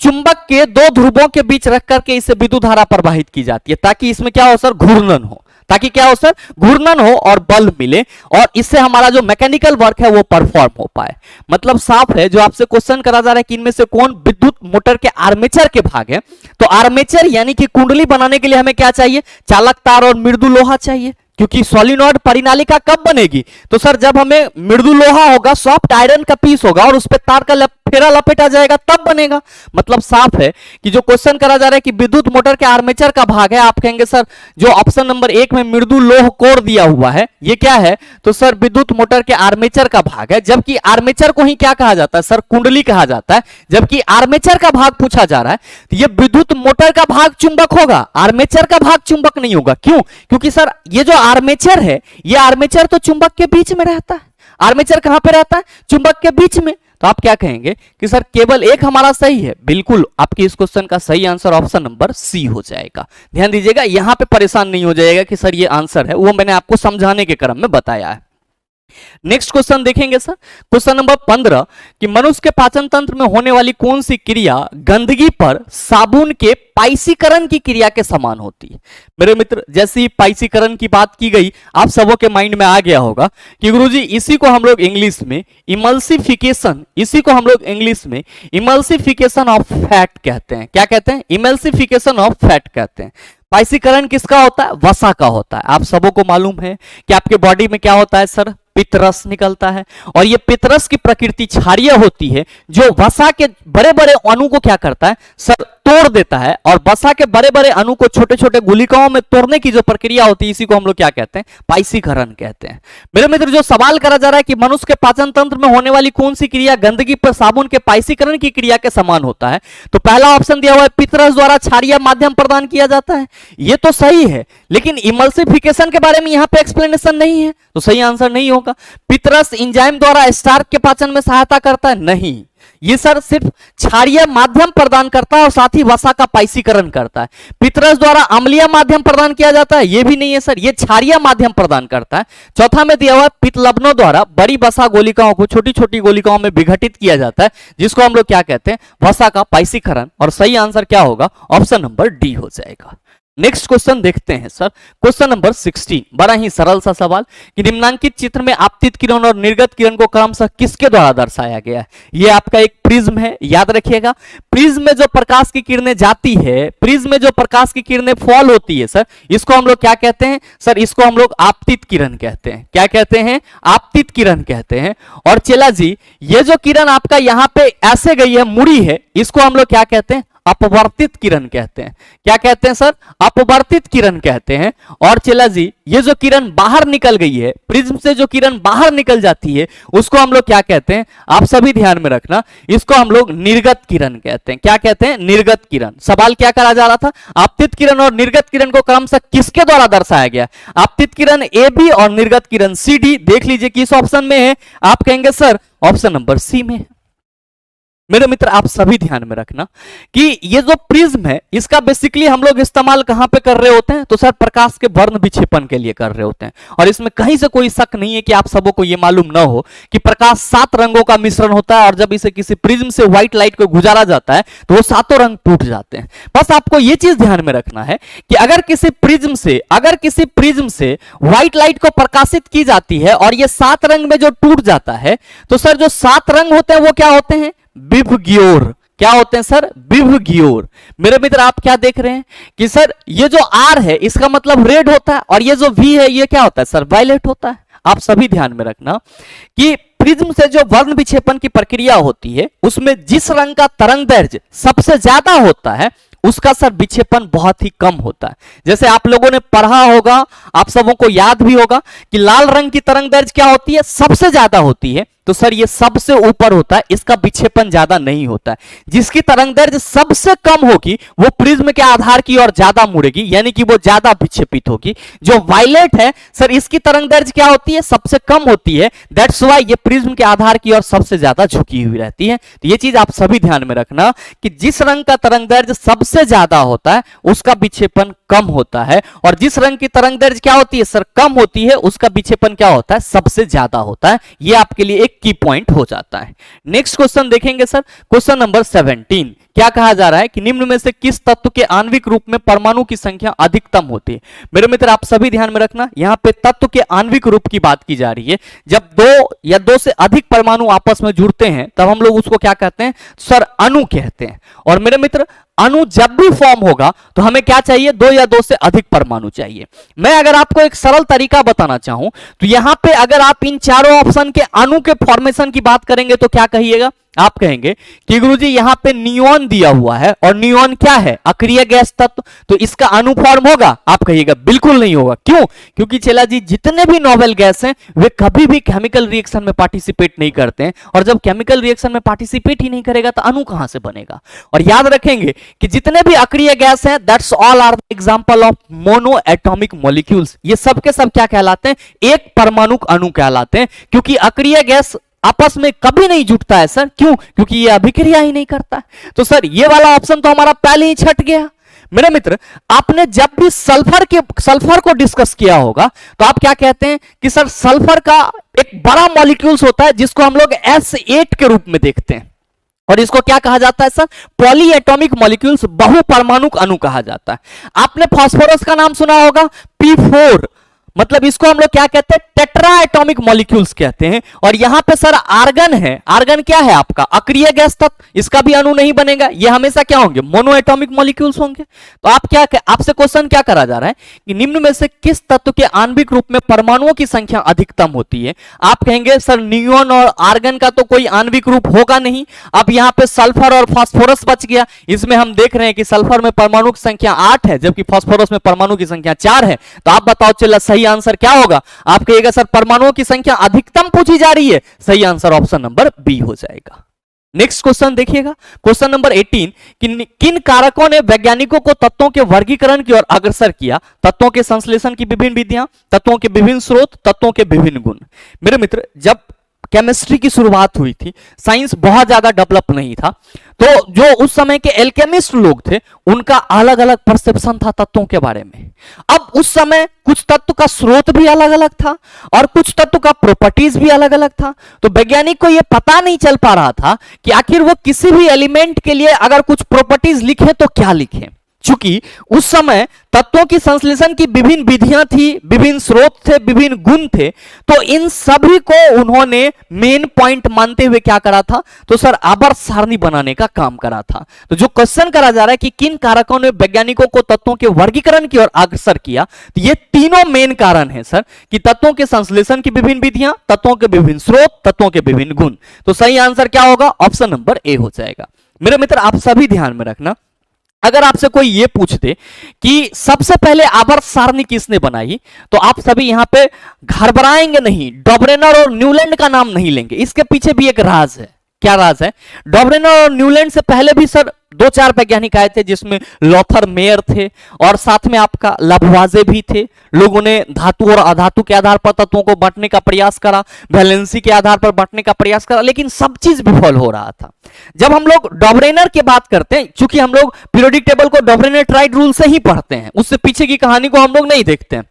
चुंबक के 2 ध्रुवों के बीच रख करके इसे विद्युत धारा प्रवाहित की जाती है, ताकि इसमें क्या हो सर, घूर्णन हो, ताकि क्या हो सर, घूर्णन हो और बल मिले, और इससे हमारा जो मैकेनिकल वर्क है वो परफॉर्म हो पाए। मतलब साफ है, जो आपसे क्वेश्चन करा जा रहा है कि इनमें से कौन विद्युत मोटर के आर्मेचर के भाग है, तो आर्मेचर यानी कि कुंडली बनाने के लिए हमें क्या चाहिए, चालक तार और मृदु लोहा चाहिए, क्योंकि सोलिनॉइड परिनालिका कब बनेगी, तो सर जब हमें मृदु लोहा होगा, सॉफ्ट आयरन का पीस होगा और उस पर तार का फेरा लपेटा जाएगा तब बनेगा। मतलब साफ है कि जो क्वेश्चन करा जा रहा है कि विद्युत मोटर के आर्मेचर का भाग है, आप कहेंगे सर जो ऑप्शन नंबर 1 में मृदु लोह कोर दिया हुआ है ये क्या है, तो सर विद्युत मोटर के आर्मेचर का भाग है, जबकि आर्मेचर को ही क्या कहा जाता है सर, कुंडली कहा जाता है। जबकि आर्मेचर का भाग पूछा जा रहा है, तो ये विद्युत मोटर का भाग चुंबक होगा, आर्मेचर का भाग चुंबक नहीं होगा। क्यों, क्योंकि सर ये जो आर्मेचर है, ये आर्मेचर तो चुंबक के बीच में रहता है। आर्मेचर कहां पे रहता है, चुंबक के बीच में। तो आप क्या कहेंगे कि सर केवल एक हमारा सही है, बिल्कुल आपके इस क्वेश्चन का सही आंसर ऑप्शन नंबर सी हो जाएगा। ध्यान दीजिएगा, यहां पे परेशान नहीं हो जाएगा कि सर ये आंसर है, वो मैंने आपको समझाने के क्रम में बताया है। नेक्स्ट क्वेश्चन देखेंगे सर, क्वेश्चन नंबर 15 कि मनुष्य के पाचन तंत्र में होने वाली कौन सी क्रिया गंदगी पर साबुन के पाइसीकरण की क्रिया के समान होती है। मेरे मित्र, जैसे ही पाइसीकरण की बात की गई, आप सबों के माइंड में आ गया होगा कि गुरुजी इसी को हम लोग इंग्लिश में इमल्सिफिकेशन, इसी को हम लोग इंग्लिश में इमल्सिफिकेशन ऑफ फैट कहते हैं। क्या कहते हैं, इमल्सिफिकेशन ऑफ फैट कहते हैं। पाइसीकरण किसका होता है, वसा का होता है। आप सबों को मालूम है कि आपके बॉडी में क्या होता है सर, पित्तरस निकलता है, और ये पित्तरस की प्रकृति क्षारीय होती है, जो वसा के बड़े बड़े अणु को क्या करता है सर, तोड़ देता है, और वसा के बड़े बड़े अणु को छोटे छोटे गुलिकाओं में तोड़ने की जो प्रक्रिया होती है, इसी को हम लोग क्या कहते हैं, पाइसीकरण कहते हैं। मेरे मित्र, जो सवाल करा जा रहा है कि मनुष्य के पाचन तंत्र में होने वाली कौन सी क्रिया गंदगी पर साबुन के पाइसीकरण की क्रिया के समान होता है, तो पहला ऑप्शन दिया हुआ है पित्तरस द्वारा क्षारीय माध्यम प्रदान किया जाता है। ये तो सही है, लेकिन इमल्सिफिकेशन के बारे में यहां पे एक्सप्लेनेशन नहीं है, तो सही आंसर नहीं होगा। पित्तरस एंजाइम द्वारा स्टार्च के पाचन में सहायता करता है, नहीं, ये सर सिर्फ क्षारीय माध्यम प्रदान करता है और साथ ही वसा का पाइसीकरण करता है। पित्तरस द्वारा अम्लीय माध्यम प्रदान किया जाता है, ये भी नहीं है सर, ये क्षारीय माध्यम प्रदान करता है। चौथा में दिया हुआ पित्त लवणों द्वारा बड़ी वसा गोलिकाओं को छोटी छोटी गोलिकाओं में विघटित किया जाता है, जिसको हम लोग क्या कहते हैं, वसा का पाइसीकरण। और सही आंसर क्या होगा, ऑप्शन नंबर डी हो जाएगा। नेक्स्ट क्वेश्चन देखते हैं सर, क्वेश्चन नंबर 16, बड़ा ही सरल सा सवाल कि निम्नांकित चित्र में आपतित किरण और निर्गत किरण को क्रमशः किसके द्वारा दर्शाया गया है। ये आपका एक प्रिज्म है, याद रखिएगा। प्रिज्म में जो प्रकाश की किरणें जाती है, प्रिज्म में जो प्रकाश की किरणें फॉल होती है सर, इसको हम लोग क्या कहते हैं सर, इसको हम लोग आपतित किरण कहते हैं। क्या कहते हैं, आपतित किरण कहते हैं। और चेला जी, ये जो किरण आपका यहाँ पे ऐसे गई है, मुड़ी है, इसको हम लोग क्या कहते हैं, अपवर्तित किरण कहते हैं। क्या कहते हैं सर, अपवर्तित किरण कहते हैं। और चेला जी, ये जो किरण बाहर निकल गई है, प्रिज्म से जो किरण बाहर निकल जाती है, उसको हम लोग क्या कहते हैं, आप सभी ध्यान में रखना, इसको हम लोग निर्गत किरण कहते हैं। क्या कहते हैं, निर्गत किरण। सवाल क्या करा जा रहा था, आपतित किरण और निर्गत किरण को क्रमशः किसके द्वारा दर्शाया गया। आपतित किरण ए बी और निर्गत किरण सी डी। देख लीजिए किस ऑप्शन में है, आप कहेंगे सर ऑप्शन नंबर सी में है। मेरे मित्र आप सभी ध्यान में रखना कि ये जो प्रिज्म है इसका बेसिकली हम लोग इस्तेमाल कहां पे कर रहे होते हैं, तो सर प्रकाश के वर्ण विक्षेपण के लिए कर रहे होते हैं। और इसमें कहीं से कोई शक नहीं है कि आप सबों को ये मालूम ना हो कि प्रकाश 7 रंगों का मिश्रण होता है और जब इसे किसी प्रिज्म से व्हाइट लाइट को गुजारा जाता है तो वो 7 रंग टूट जाते हैं। बस आपको ये चीज ध्यान में रखना है कि अगर किसी प्रिज्म से व्हाइट लाइट को प्रकाशित की जाती है और ये 7 रंग में जो टूट जाता है, तो सर जो 7 रंग होते हैं वो क्या होते हैं? विभगीयोर। क्या होते हैं सर? विभगीयोर। मेरे मित्र आप क्या देख रहे हैं कि सर ये जो आर है इसका मतलब रेड होता है और ये जो वी है ये क्या होता है सर? वायलेट होता है। आप सभी ध्यान में रखना कि प्रिज्म से जो वर्ण विक्षेपण की प्रक्रिया होती है उसमें जिस रंग का तरंग दैर्ध्य सबसे ज्यादा होता है उसका सर विक्षेपण बहुत ही कम होता है। जैसे आप लोगों ने पढ़ा होगा, आप सबों को याद भी होगा कि लाल रंग की तरंग दैर्ध्य क्या होती है? सबसे ज्यादा होती है। तो सर ये सबसे ऊपर होता है, इसका विक्षेपण ज्यादा नहीं होता है। जिसकी तरंग दैर्ध्य सबसे कम होगी वो प्रिज्म के आधार की ओर ज्यादा मुड़ेगी, यानी कि वो ज्यादा विक्षेपित होगी। जो वायलेट है सर इसकी तरंग दैर्ध्य क्या होती है? सबसे कम होती है। दैट्स व्हाई ये प्रिज्म के आधार की ओर सबसे ज्यादा झुकी हुई रहती है। तो ये चीज आप सभी ध्यान में रखना कि जिस रंग का तरंग दैर्ध्य सबसे ज्यादा होता है उसका विक्षेपण कम होता है और जिस रंग की तरंग दैर्ध्य क्या होती है सर? कम होती है, उसका विक्षेपण क्या होता है? सबसे ज्यादा होता है। ये आपके लिए एक की पॉइंट हो जाता है। नेक्स्ट क्वेश्चन देखेंगे सर, क्वेश्चन नंबर 17। क्या कहा जा रहा है कि निम्न में से किस तत्व के आणविक रूप में परमाणु की संख्या अधिकतम होती है? मेरे मित्र आप सभी ध्यान में रखना, यहां पे तत्व के आणविक रूप की बात की जा रही है। जब 2 या 2 से अधिक परमाणु आपस में जुड़ते हैं तब हम लोग उसको क्या कहते हैं सर? अणु कहते हैं। और मेरे मित्र अणु जब भी फॉर्म होगा तो हमें क्या चाहिए? 2 या 2 से अधिक परमाणु चाहिए। मैं अगर आपको एक सरल तरीका बताना चाहूं तो यहां पे अगर आप इन चारों ऑप्शन के अणु के फॉर्मेशन की बात करेंगे तो क्या कहिएगा? आप कहेंगे कि गुरुजी यहां पे नियॉन दिया हुआ है और नियॉन क्या है? अक्रिय गैस तत्व, तो इसका अणु फॉर्म होगा? आप कहिएगा बिल्कुल नहीं होगा। क्यों? क्योंकि चेला जी जितने भी नोबेल गैस हैं वे कभी भी केमिकल रिएक्शन में पार्टिसिपेट नहीं करते हैं और जब केमिकल रिएक्शन में पार्टिसिपेट ही नहीं करेगा तो अणु कहां से बनेगा? और याद रखेंगे कि जितने भी अक्रिय गैस हैं that's all are example of mono atomic molecules. ये सब के सब क्या कहलाते हैं? एक परमाणु अणु कहलाते हैं, क्योंकि अक्रिय गैस आपस में कभी नहीं जुटता है सर। क्यों? क्योंकि ये अभिक्रिया ही नहीं करता है। तो सर ये वाला ऑप्शन तो हमारा पहले ही छट गया। मेरे मित्र आपने जब भी सल्फर को डिस्कस किया होगा तो आप क्या कहते हैं कि सर सल्फर का एक बड़ा मॉलिक्यूल्स होता है जिसको हम लोग S8 के रूप में देखते हैं और इसको क्या कहा जाता है सर? पॉली एटॉमिक मॉलिक्यूल्स, बहुपरमाणुक अणु कहा जाता है। आपने फास्फोरस का नाम सुना होगा, P4, मतलब इसको हम लोग क्या कहते हैं? टेट्रा एटॉमिक मॉलिक्यूल्स कहते हैं। और यहां पे सर आर्गन है। आर्गन क्या है आपका? अक्रिय गैस तत्व, इसका भी अणु नहीं बनेगा। ये हमेशा क्या होंगे? मोनो एटॉमिक मॉलिक्यूल्स होंगे। तो आप क्या आपसे क्वेश्चन क्या करा जा रहा है कि निम्न में से किस तत्व के आणविक रूप में परमाणुओं की संख्या अधिकतम होती है? आप कहेंगे सर नियॉन और आर्गन का तो कोई आणविक रूप होगा नहीं। अब यहां पे सल्फर और फास्फोरस बच गया। इसमें हम देख रहे हैं कि सल्फर में परमाणु की संख्या 8 है जबकि फास्फोरस में परमाणु की संख्या 4 है। तो आप बताओ चला सही आंसर क्या होगा? आप कहिएगा सर परमाणुओं की संख्या अधिकतम पूछी जा रही है। सही आंसर ऑप्शन नंबर बी हो जाएगा। नेक्स्ट क्वेश्चन देखिएगा, क्वेश्चन नंबर 18 किन कारकों ने वैज्ञानिकों को तत्वों के वर्गीकरण की ओर अग्रसर किया? तत्वों के संश्लेषण की विभिन्न विधियां, तत्वों के विभिन्न स्रोत, तत्वों के विभिन्न गुण। मेरे मित्र जब केमिस्ट्री की शुरुआत हुई थी, साइंस बहुत ज्यादा डेवलप नहीं था, तो जो उस समय के एल्केमिस्ट लोग थे उनका अलग अलग परसेप्शन था तत्वों के बारे में। अब उस समय कुछ तत्व का स्रोत भी अलग अलग था और कुछ तत्व का प्रॉपर्टीज भी अलग अलग था। तो वैज्ञानिक को यह पता नहीं चल पा रहा था कि आखिर वो किसी भी एलिमेंट के लिए अगर कुछ प्रॉपर्टीज लिखे तो क्या लिखे। चूंकि उस समय तत्वों की संश्लेषण की विभिन्न विधियां थी, विभिन्न स्रोत थे, विभिन्न गुण थे, तो इन सभी को उन्होंने मेन पॉइंट मानते हुए क्या करा था? तो सर आवर्त सारणी बनाने का काम करा था। तो जो क्वेश्चन करा जा रहा है कि किन कारकों ने वैज्ञानिकों को तत्वों के वर्गीकरण की ओर अग्रसर किया, तो ये तीनों मेन कारण है सर कि तत्वों के संश्लेषण की विभिन्न विधियां, तत्वों के विभिन्न स्रोत, तत्वों के विभिन्न गुण। तो सही आंसर क्या होगा? ऑप्शन नंबर ए हो जाएगा। मेरे मित्र आप सभी ध्यान में रखना, अगर आपसे कोई ये पूछ दे कि सबसे पहले आवर्त सारणी किसने बनाई, तो आप सभी यहां पे घबराएंगे नहीं, डॉबरेनर और न्यूलैंड का नाम नहीं लेंगे। इसके पीछे भी एक राज है। क्या राज है? डॉबरेनर और न्यूलैंड से पहले भी सर 2-4 वैज्ञानिक आए थे, जिसमें लॉथर मेयर थे और साथ में आपका लववाजे भी थे। लोगों ने धातु और अधातु के आधार पर तत्वों को बांटने का प्रयास करा, वैलेंसी के आधार पर बांटने का प्रयास करा, लेकिन सब चीज विफल हो रहा था। जब हम लोग डॉबरेनर की बात करते हैं, चूंकि हम लोग पीरियोडिक टेबल को डॉबरेनर-ट्राइड रूल से ही पढ़ते हैं, उससे पीछे की कहानी को हम लोग नहीं देखते हैं,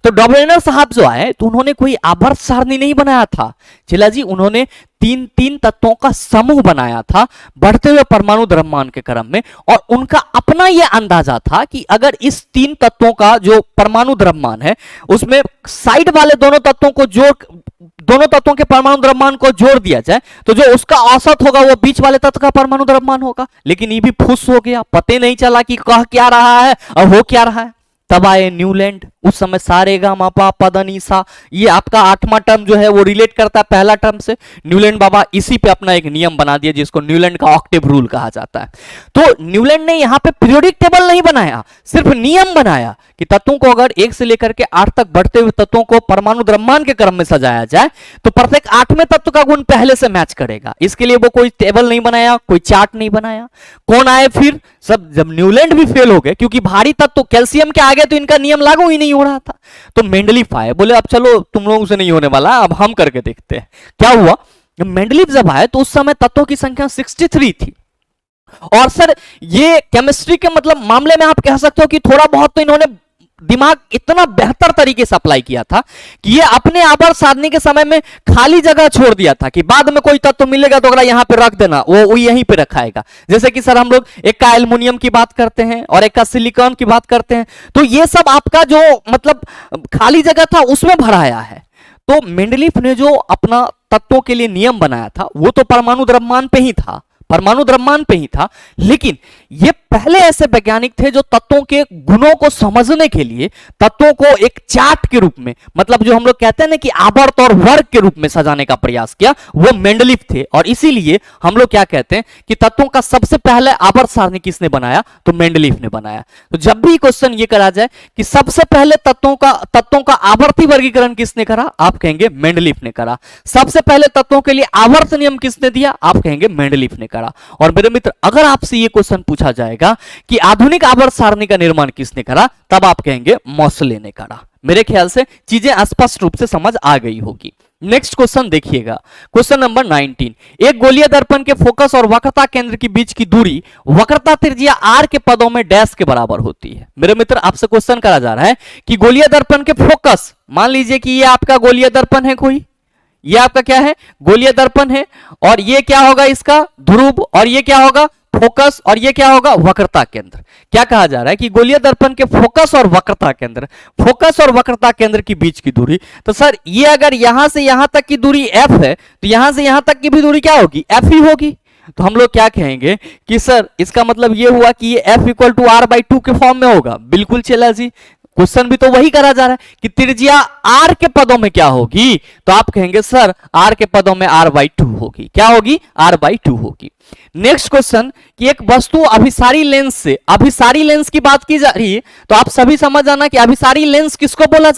तो डॉबरेनर साहब जो आए तो उन्होंने कोई आवर्त सारणी नहीं बनाया था चिला जी, उन्होंने तीन तीन तत्वों का समूह बनाया था बढ़ते हुए परमाणु द्रव्यमान के क्रम में, और उनका अपना यह अंदाजा था कि अगर इस तीन तत्वों का जो परमाणु द्रव्यमान है उसमें साइड वाले दोनों तत्वों के परमाणु द्रव्यमान को जोड़ दिया जाए तो जो उसका औसत होगा वो बीच वाले तत्व का परमाणु द्रव्यमान होगा। लेकिन ये भी फुस हो गया, पते नहीं चला कि कह क्या रहा है और हो क्या रहा है। तब आए न्यूलैंड, उस समय सारेगा मापा पदनीसा, ये आपका 8वां टर्म जो है वो रिलेट करता है पहला टर्म से। न्यूलैंड बाबा इसी पे अपना एक नियम बना दिया जिसको न्यूलैंड का ऑक्टेव रूल कहा जाता है। तो न्यूलैंड ने यहां पे पीरियोडिक टेबल नहीं बनाया, सिर्फ नियम बनाया कि तत्वों को अगर 1 से लेकर के 8 तक बढ़ते हुए तत्वों को परमाणु द्रव्यमान के क्रम में सजाया जाए तो प्रत्येक 8वें तत्व का गुण पहले से मैच करेगा। इसके लिए वो कोई टेबल नहीं बनाया, कोई चार्ट नहीं बनाया। कौन आए फिर? सब जब न्यूलैंड भी फेल हो गए क्योंकि भारी तत्व कैल्शियम के आगे तो इनका नियम लागू ही नहीं हो रहा था, तो मेंडलीफ आए, बोले अब चलो तुम लोगों से नहीं होने वाला, अब हम करके देखते हैं। क्या हुआ? मेंडलीफ जब आए तो उस समय तत्वों की संख्या 63 थी, और सर ये केमिस्ट्री के मतलब मामले में आप कह सकते हो कि थोड़ा बहुत तो इन्होंने दिमाग इतना बेहतर तरीके से अप्लाई किया था कि ये अपने आवर्त सारणी के समय में खाली जगह छोड़ दिया था कि बाद में कोई तत्व मिलेगा तो अगला यहां पे रख देना, वो यहीं पे रखाएगा। जैसे कि सर हम लोग एक का एल्युमिनियम की बात करते हैं और एक का सिलिकॉन की बात करते हैं, तो ये सब आपका जो मतलब खाली जगह था उसमें भराया है। तो मेंडलीफ ने जो अपना तत्वों के लिए नियम बनाया था वो तो परमाणु द्रव्यमान पे ही था, लेकिन ये पहले ऐसे वैज्ञानिक थे जो तत्वों के गुणों को समझने के लिए तत्वों को एक चार्ट के रूप में, मतलब जो हम लोग कहते हैं ना कि आवर्त और वर्ग के रूप में सजाने का प्रयास किया, वो मेंडलीफ थे। और इसीलिए हम लोग क्या कहते हैं कि तत्वों का सबसे पहले आवर्त सारणी किसने बनाया? तो मेंडलीफ ने बनाया। तो जब भी क्वेश्चन ये करा जाए कि सबसे पहले तत्वों का आवर्ती वर्गीकरण किसने करा, आप कहेंगे मेंडलीफ ने करा। सबसे पहले तत्वों के लिए आवर्त नियम किसने दिया, आप कहेंगे मेंडलीफ ने करा। और मेरे मित्र अगर आपसे ये क्वेश्चन पूछा जाएगा कि आधुनिक आवर्त सारणी का निर्माण किसने करा, तब आप कहेंगे मोसले ने करा। मेरे ख्याल से चीजें स्पष्ट रूप से समझ आ गई होगी। नेक्स्ट क्वेश्चन देखिएगा, क्वेश्चन नंबर 19। एक गोलीय दर्पण के फोकस और वक्रता केंद्र के बीच की दूरी वक्रता त्रिज्या r के पदों में डैश के बराबर होती है। मेरे मित्र आपसे क्वेश्चन करा जा रहा है कि गोलीय दर्पण के फोकस, मान लीजिए कि ये आपका गोलीय दर्पण है, कोई ये आपका क्या है? गोलीय दर्पण है, और ये क्या होगा? इसका ध्रुव, और ये क्या होगा? फोकस, और ये क्या होगा? वक्रता केंद्र। क्या कहा जा रहा है कि गोलीय दर्पण के फोकस और वक्रता केंद्र के बीच की दूरी, तो सर ये अगर यहां से यहां तक की दूरी f है तो यहां से यहां तक की भी दूरी क्या होगी? f ही होगी। तो हम लोग क्या कहेंगे कि सर इसका मतलब ये हुआ कि ये f इक्वल टू r/2 के फॉर्म में होगा। बिल्कुल चला जी, क्वेश्चन भी तो वही करा जा रहा है कि त्रिज्या r के पदों में क्या होगी, तो आप कहेंगे सर r के पदों में r/2 होगी। क्या होगी? r/2 होगी। नेक्स्ट क्वेश्चन कि एक वस्तु अभिसारी लेंस की बात की जा रही है, तो आप सभी समझ जाना कि अभिसारी लेंस किसको बोला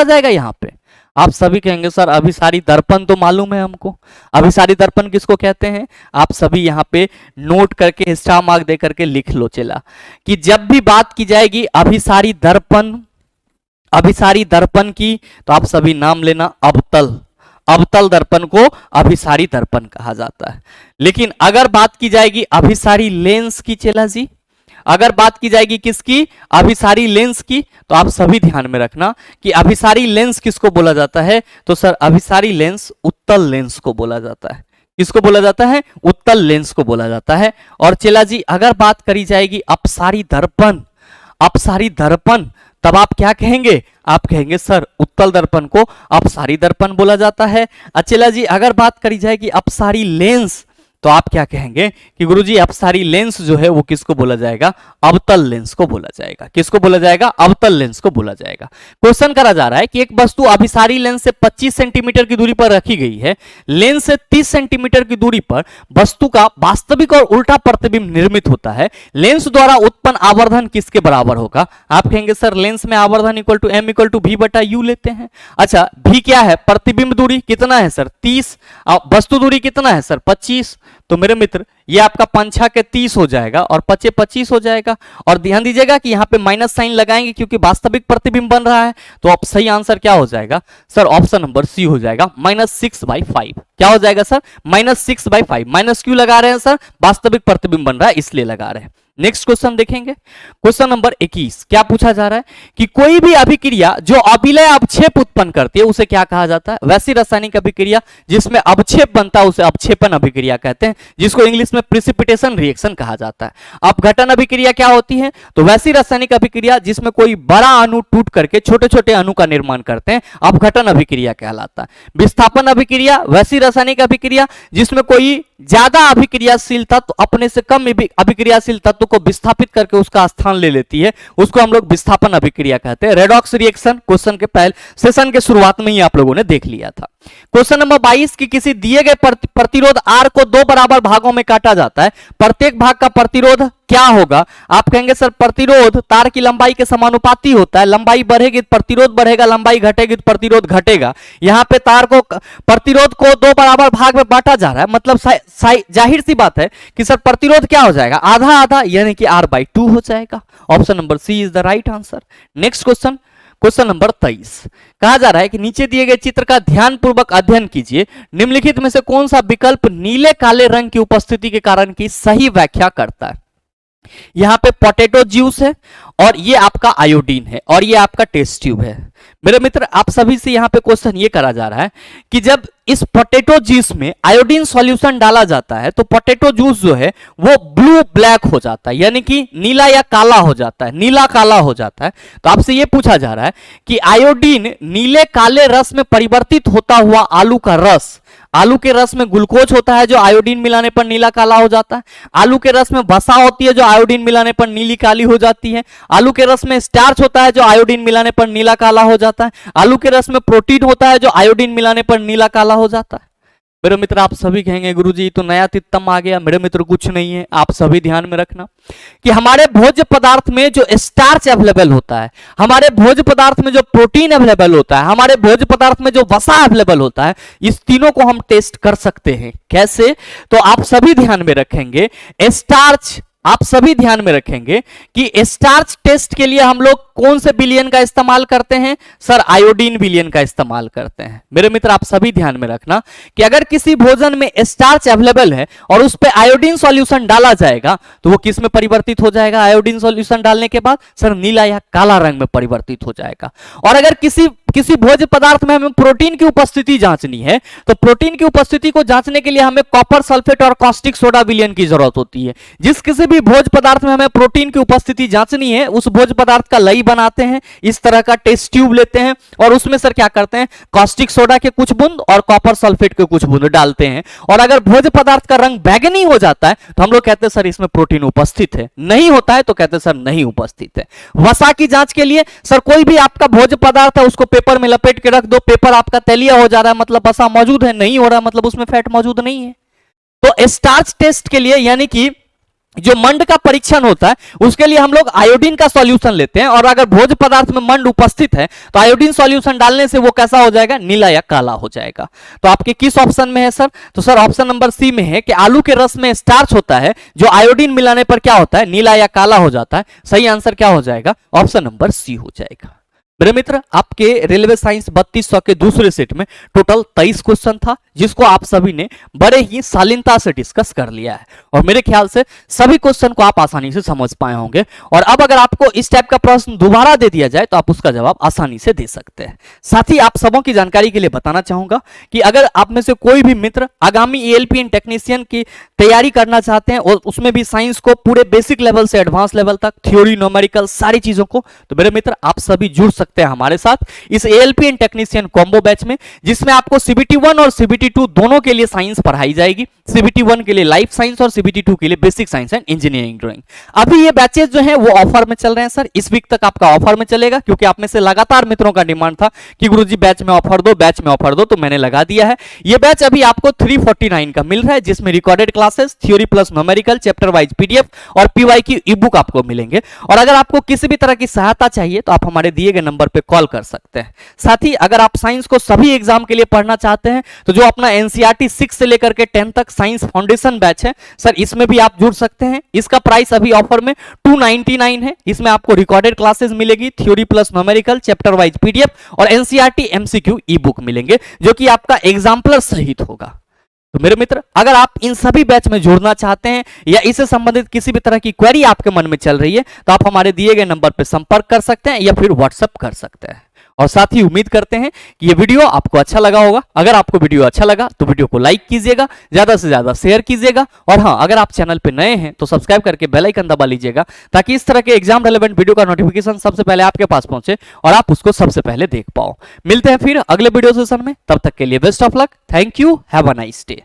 जाएगा? यहां पे आप सभी कहेंगे सर अभिसारी दर्पण तो मालूम है हमको, अभिसारी दर्पण किसको कहते हैं? आप सभी यहां पे नोट करके स्टार मार्क दे करके लिख लो चला कि जब भी बात की जाएगी अभिसारी दर्पण की, तो आप सभी नाम लेना अवतल दर्पण को अभिसारी दर्पण कहा जाता है। लेकिन अगर बात की जाएगी अभिसारी लेंस की चला जी, अगर बात की जाएगी किसकी? अभिसारी लेंस की, तो आप सभी ध्यान में रखना कि अभिसारी लेंस किसको बोला जाता है? तो सर अभिसारी लेंस उत्तल लेंस को बोला जाता है। किसको बोला जाता है? उत्तल लेंस को बोला जाता है। और चला जी अगर बात करी जाएगी अपसारी दर्पण, तब आप क्या कहेंगे? आप कहेंगे सर उत्तल दर्पण को अपसारी दर्पण बोला जाता है। अच्छा जी अगर बात करी जाएगी अपसारी लेंस, तो आप क्या कहेंगे कि गुरुजी अपसारी लेंस जो है वो किसको बोला जाएगा? अवतल लेंस को बोला जाएगा। किसको बोला जाएगा? अवतल लेंस को बोला जाएगा। क्वेश्चन करा जा रहा है कि एक वस्तु अभिसारी लेंस से 25 सेंटीमीटर की दूरी पर रखी गई है, लेंस से 30 सेंटीमीटर की दूरी पर वस्तु का वास्तविक और उल्टा प्रतिबिंब निर्मित होता है। लेंस द्वारा उत्पन्न आवर्धन किसके बराबर होगा? आप कहेंगे सर लेंस में आवर्धन equal to m equal to v/u लेते हैं। अच्छा v क्या है? प्रतिबिंब दूरी कितना है सर? 30। वस्तु दूरी कितना है सर? 25। तो मेरे मित्र ये आपका 5 के 30 हो जाएगा और 5 25 हो जाएगा। और ध्यान दीजिएगा कि यहाँ पे माइनस साइन लगाएंगे क्योंकि वास्तविक प्रतिबिंब बन रहा है। तो अब सही आंसर क्या हो जाएगा सर, ऑप्शन नंबर सी हो जाएगा, -6/5। क्या हो जाएगा सर, -6/5। माइनस क्यों लगा रहे हैं सर, वास्तविक प्रतिबिंब बन रहा है इसलिए लगा रहे हैं। नेक्स्ट क्वेश्चन देखेंगे, क्वेश्चन नंबर 21। क्या पूछा जा रहा है कि कोई भी अभिक्रिया जो अभिलय अवक्षेप उत्पन्न करती है उसे क्या कहा जाता है। वैसी रासायनिक अभिक्रिया जिसमें अवक्षेप बनता है उसे अवक्षेपन अभिक्रिया कहते हैं, जिसको इंग्लिश में प्रिसिपिटेशन रिएक्शन कहा जाता है। अपघटन अभिक्रिया क्या होती है, तो वैसी रासायनिक अभिक्रिया जिसमें कोई बड़ा अणु टूट करके छोटे छोटे अणु का निर्माण करते हैं, अपघटन अभिक्रिया कहलाता है। विस्थापन अभिक्रिया वैसी रासायनिक अभिक्रिया जिसमें कोई ज्यादा अभिक्रियाशील तत्व अपने से कम अभिक्रियाशील तत्व को विस्थापित करके उसका स्थान ले लेती है, उसको हम लोग विस्थापन अभिक्रिया कहते हैं। रेडॉक्स रिएक्शन क्वेश्चन के पहले सेशन के शुरुआत में ही आप लोगों ने देख लिया था। क्वेश्चन नंबर 22 की किसी दिए गए प्रतिरोध R को 2 बराबर भागों में काटा जाता है, प्रत्येक भाग का प्रतिरोध क्या होगा। आप कहेंगे सर प्रतिरोध तार की लंबाई के समानुपाती होता है, लंबाई बढ़ेगी तो प्रतिरोध बढ़ेगा, लंबाई घटेगी तो प्रतिरोध घटेगा। यहाँ पे तार को प्रतिरोध को 2 बराबर भाग में बांटा जा रहा है, मतलब जाहिर सी बात है कि सर प्रतिरोध क्या हो जाएगा, आधा आधा, यानी कि R/2 हो जाएगा। Option number C is the right answer. Next question, question number 23। कहा जा रहा है कि नीचे दिए गए चित्र का ध्यानपूर्वक अध्ययन कीजिए, निम्नलिखित में से कौन सा विकल्प नीले काले रंग की उपस्थिति के कारण की सही व्याख्या करता है। यहां पे पोटैटो जूस है और ये आपका आयोडीन है और ये आपका टेस्ट ट्यूब है। मेरे मित्र आप सभी से यहां पे क्वेश्चन ये करा जा रहा है कि जब इस पोटैटो जूस में आयोडीन सॉल्यूशन डाला जाता है तो पोटैटो जूस जो है वो ब्लू ब्लैक हो जाता है, यानी कि नीला या काला हो जाता है, नीला काला हो जाता है। तो आपसे ये पूछा जा रहा है कि आयोडीन नीले काले रस में परिवर्तित होता हुआ आलू का रस, आलू के रस में ग्लूकोज होता है जो आयोडीन मिलाने पर नीला काला हो जाता है, आलू के रस में वसा होती है जो आयोडीन मिलाने पर नीली काली हो जाती है, आलू के रस में स्टार्च होता है जो आयोडीन मिलाने पर नीला काला हो जाता है, आलू के रस में प्रोटीन होता है जो आयोडीन मिलाने पर नीला काला हो जाता है। मेरे मित्र आप सभी कहेंगे गुरुजी तो नया तित्तम आ गया। मेरे मित्र कुछ नहीं है, आप सभी ध्यान में रखना कि हमारे भोज्य पदार्थ में जो स्टार्च अवेलेबल होता है, हमारे भोज्य पदार्थ में जो प्रोटीन अवेलेबल होता है, हमारे भोज्य पदार्थ में जो वसा अवेलेबल होता है, इस तीनों को हम टेस्ट कर सकते हैं। कैसे, तो आप सभी ध्यान में रखेंगे स्टार्च, आप सभी ध्यान में रखेंगे कि स्टार्च टेस्ट के लिए हम लोग कौन से विलयन का इस्तेमाल करते हैं, सर आयोडीन विलयन का इस्तेमाल करते हैं। मेरे मित्र आप सभी ध्यान में रखना कि अगर किसी भोजन में स्टार्च अवेलेबल है और उस पे आयोडीन सॉल्यूशन डाला जाएगा तो वो किस में परिवर्तित हो जाएगा, आयोडीन सॉल्यूशन डालने के बाद सर नीला या काला रंग में परिवर्तित हो जाएगा। और अगर किसी भोज्य पदार्थ में हमें प्रोटीन की उपस्थिति जांचनी है तो प्रोटीन की उपस्थिति को जांचने के लिए हमें कॉपर सल्फेट और कॉस्टिक सोडा विलयन की जरूरत होती है। जिस किसी भी भोज्य पदार्थ में हमें प्रोटीन की उपस्थिति जांचनी है उस भोज्य पदार्थ का लई बनाते हैं, इस तरह का टेस्ट ट्यूब लेते हैं और उसमें सर क्या करते हैं, कॉस्टिक सोडा के कुछ बूंद और कॉपर सल्फेट के कुछ बूंद डालते हैं। और अगर भोज्य पदार्थ का रंग बैंगनी हो जाता है तो हम लोग कहते हैं सर इसमें प्रोटीन उपस्थित है, नहीं होता है तो कहते हैं सर नहीं उपस्थित है। वसा की जांच के लिए सर कोई भी आपका भोज्य पदार्थ है उसको पेपर में लपेट के रख दो, पेपर आपका तैलीय हो जा रहा है मतलब वसा मौजूद है, नहीं हो रहा है मतलब उसमें फैट मौजूद नहीं है। तो स्टार्च टेस्ट के लिए यानी कि जो मंड का परीक्षण होता है उसके लिए हम लोग आयोडीन का सॉल्यूशन लेते हैं और अगर भोज्य पदार्थ में मंड उपस्थित है तो आयोडीन सॉल्यूशन डालने से वो कैसा हो जाएगा, नीला या काला हो जाएगा। तो आपके किस ऑप्शन में है सर, तो सर ऑप्शन नंबर सी में है कि आलू के रस में स्टार्च होता है जो आयोडीन मिलाने पर क्या होता है, नीला या काला हो जाता है। सही आंसर क्या हो जाएगा, ऑप्शन नंबर सी हो जाएगा। मेरे मित्र आपके रेलवे साइंस 3200 के दूसरे सेट में टोटल 23 क्वेश्चन था जिसको आप सभी ने बड़े ही शालीनता से डिस्कस कर लिया है और मेरे ख्याल से सभी क्वेश्चन को आप आसानी से समझ पाए होंगे। और अब अगर आपको इस टाइप का प्रश्न दोबारा दे दिया जाए तो आप उसका जवाब आसानी से दे सकते हैं। साथ ही आप सबों की जानकारी के लिए बताना चाहूंगा कि अगर आप में से कोई भी मित्र आगामी ELPN टेक्नीशियन की तैयारी करना चाहते हैं और उसमें भी साइंस को पूरे बेसिक लेवल से एडवांस लेवल तक, थ्योरी न्यूमेरिकल सारी चीजों को, तो मेरे मित्र आप सभी जुड़ सकते हैं हमारे साथ इस ELPN टेक्नीशियन कॉम्बो बैच में, जिसमें आपको CBT 1 और CBT 2 दोनों के लिए साइंस पढ़ाई जाएगी। CBT 1 के लिए लाइफ साइंस और CBT 2 के लिए basic science and engineering drawing. अभी ये बैचेस जो हैं वो ऑफर में चल रहे हैं सर, इस वीक तक आपका ऑफर में चलेगा क्योंकि आप में से लगातार मित्रों का डिमांड था कि गुरुजी बैच में ऑफर दो, बैच में ऑफर दो, तो मैंने लगा दिया है। ये बैच अभी आपको 349 का मिल रहा है जिसमें recorded classes, theory plus numerical, chapter wise PDF और PY की ई बुक आपको मिलेंगे। और अगर आपको किसी भी तरह की सहायता चाहिए तो आप हमारे दिए गए नंबर नंबर पे कॉल कर सकते हैं। साथ ही अगर आप साइंस को सभी एग्जाम के लिए पढ़ना चाहते हैं तो जो अपना एनसीईआरटी 6 से लेकर के 10 तक साइंस फाउंडेशन बैच है सर, इसमें भी आप जुड़ सकते हैं। इसका प्राइस अभी ऑफर में 299 है। इसमें आपको रिकॉर्डेड क्लासेस मिलेगी, theory plus numerical, chapter wise PDF और एनसीईआरटी एमसीक्यू ई बुक मिलेंगे, जो कि आपका एग्जाम्पलर सहित होगा। तो मेरे मित्र, अगर आप इन सभी बैच में जुड़ना चाहते हैं या इससे संबंधित किसी भी तरह की क्वेरी आपके मन में चल रही है तो आप हमारे दिए गए नंबर पर संपर्क कर सकते हैं या फिर व्हाट्सएप कर सकते हैं। और साथ ही उम्मीद करते हैं कि ये वीडियो आपको अच्छा लगा होगा। अगर आपको वीडियो अच्छा लगा तो वीडियो को लाइक कीजिएगा, ज्यादा से ज्यादा शेयर कीजिएगा, और हाँ, अगर आप चैनल पे नए हैं तो सब्सक्राइब करके बेल आइकन दबा लीजिएगा ताकि इस तरह के एग्जाम रेलेवेंट वीडियो का नोटिफिकेशन सबसे पहले आपके पास पहुंचे और आप उसको सबसे पहले देख पाओ। मिलते हैं फिर अगले वीडियो सेशन में, तब तक के लिए best of luck. Thank you, have a nice day.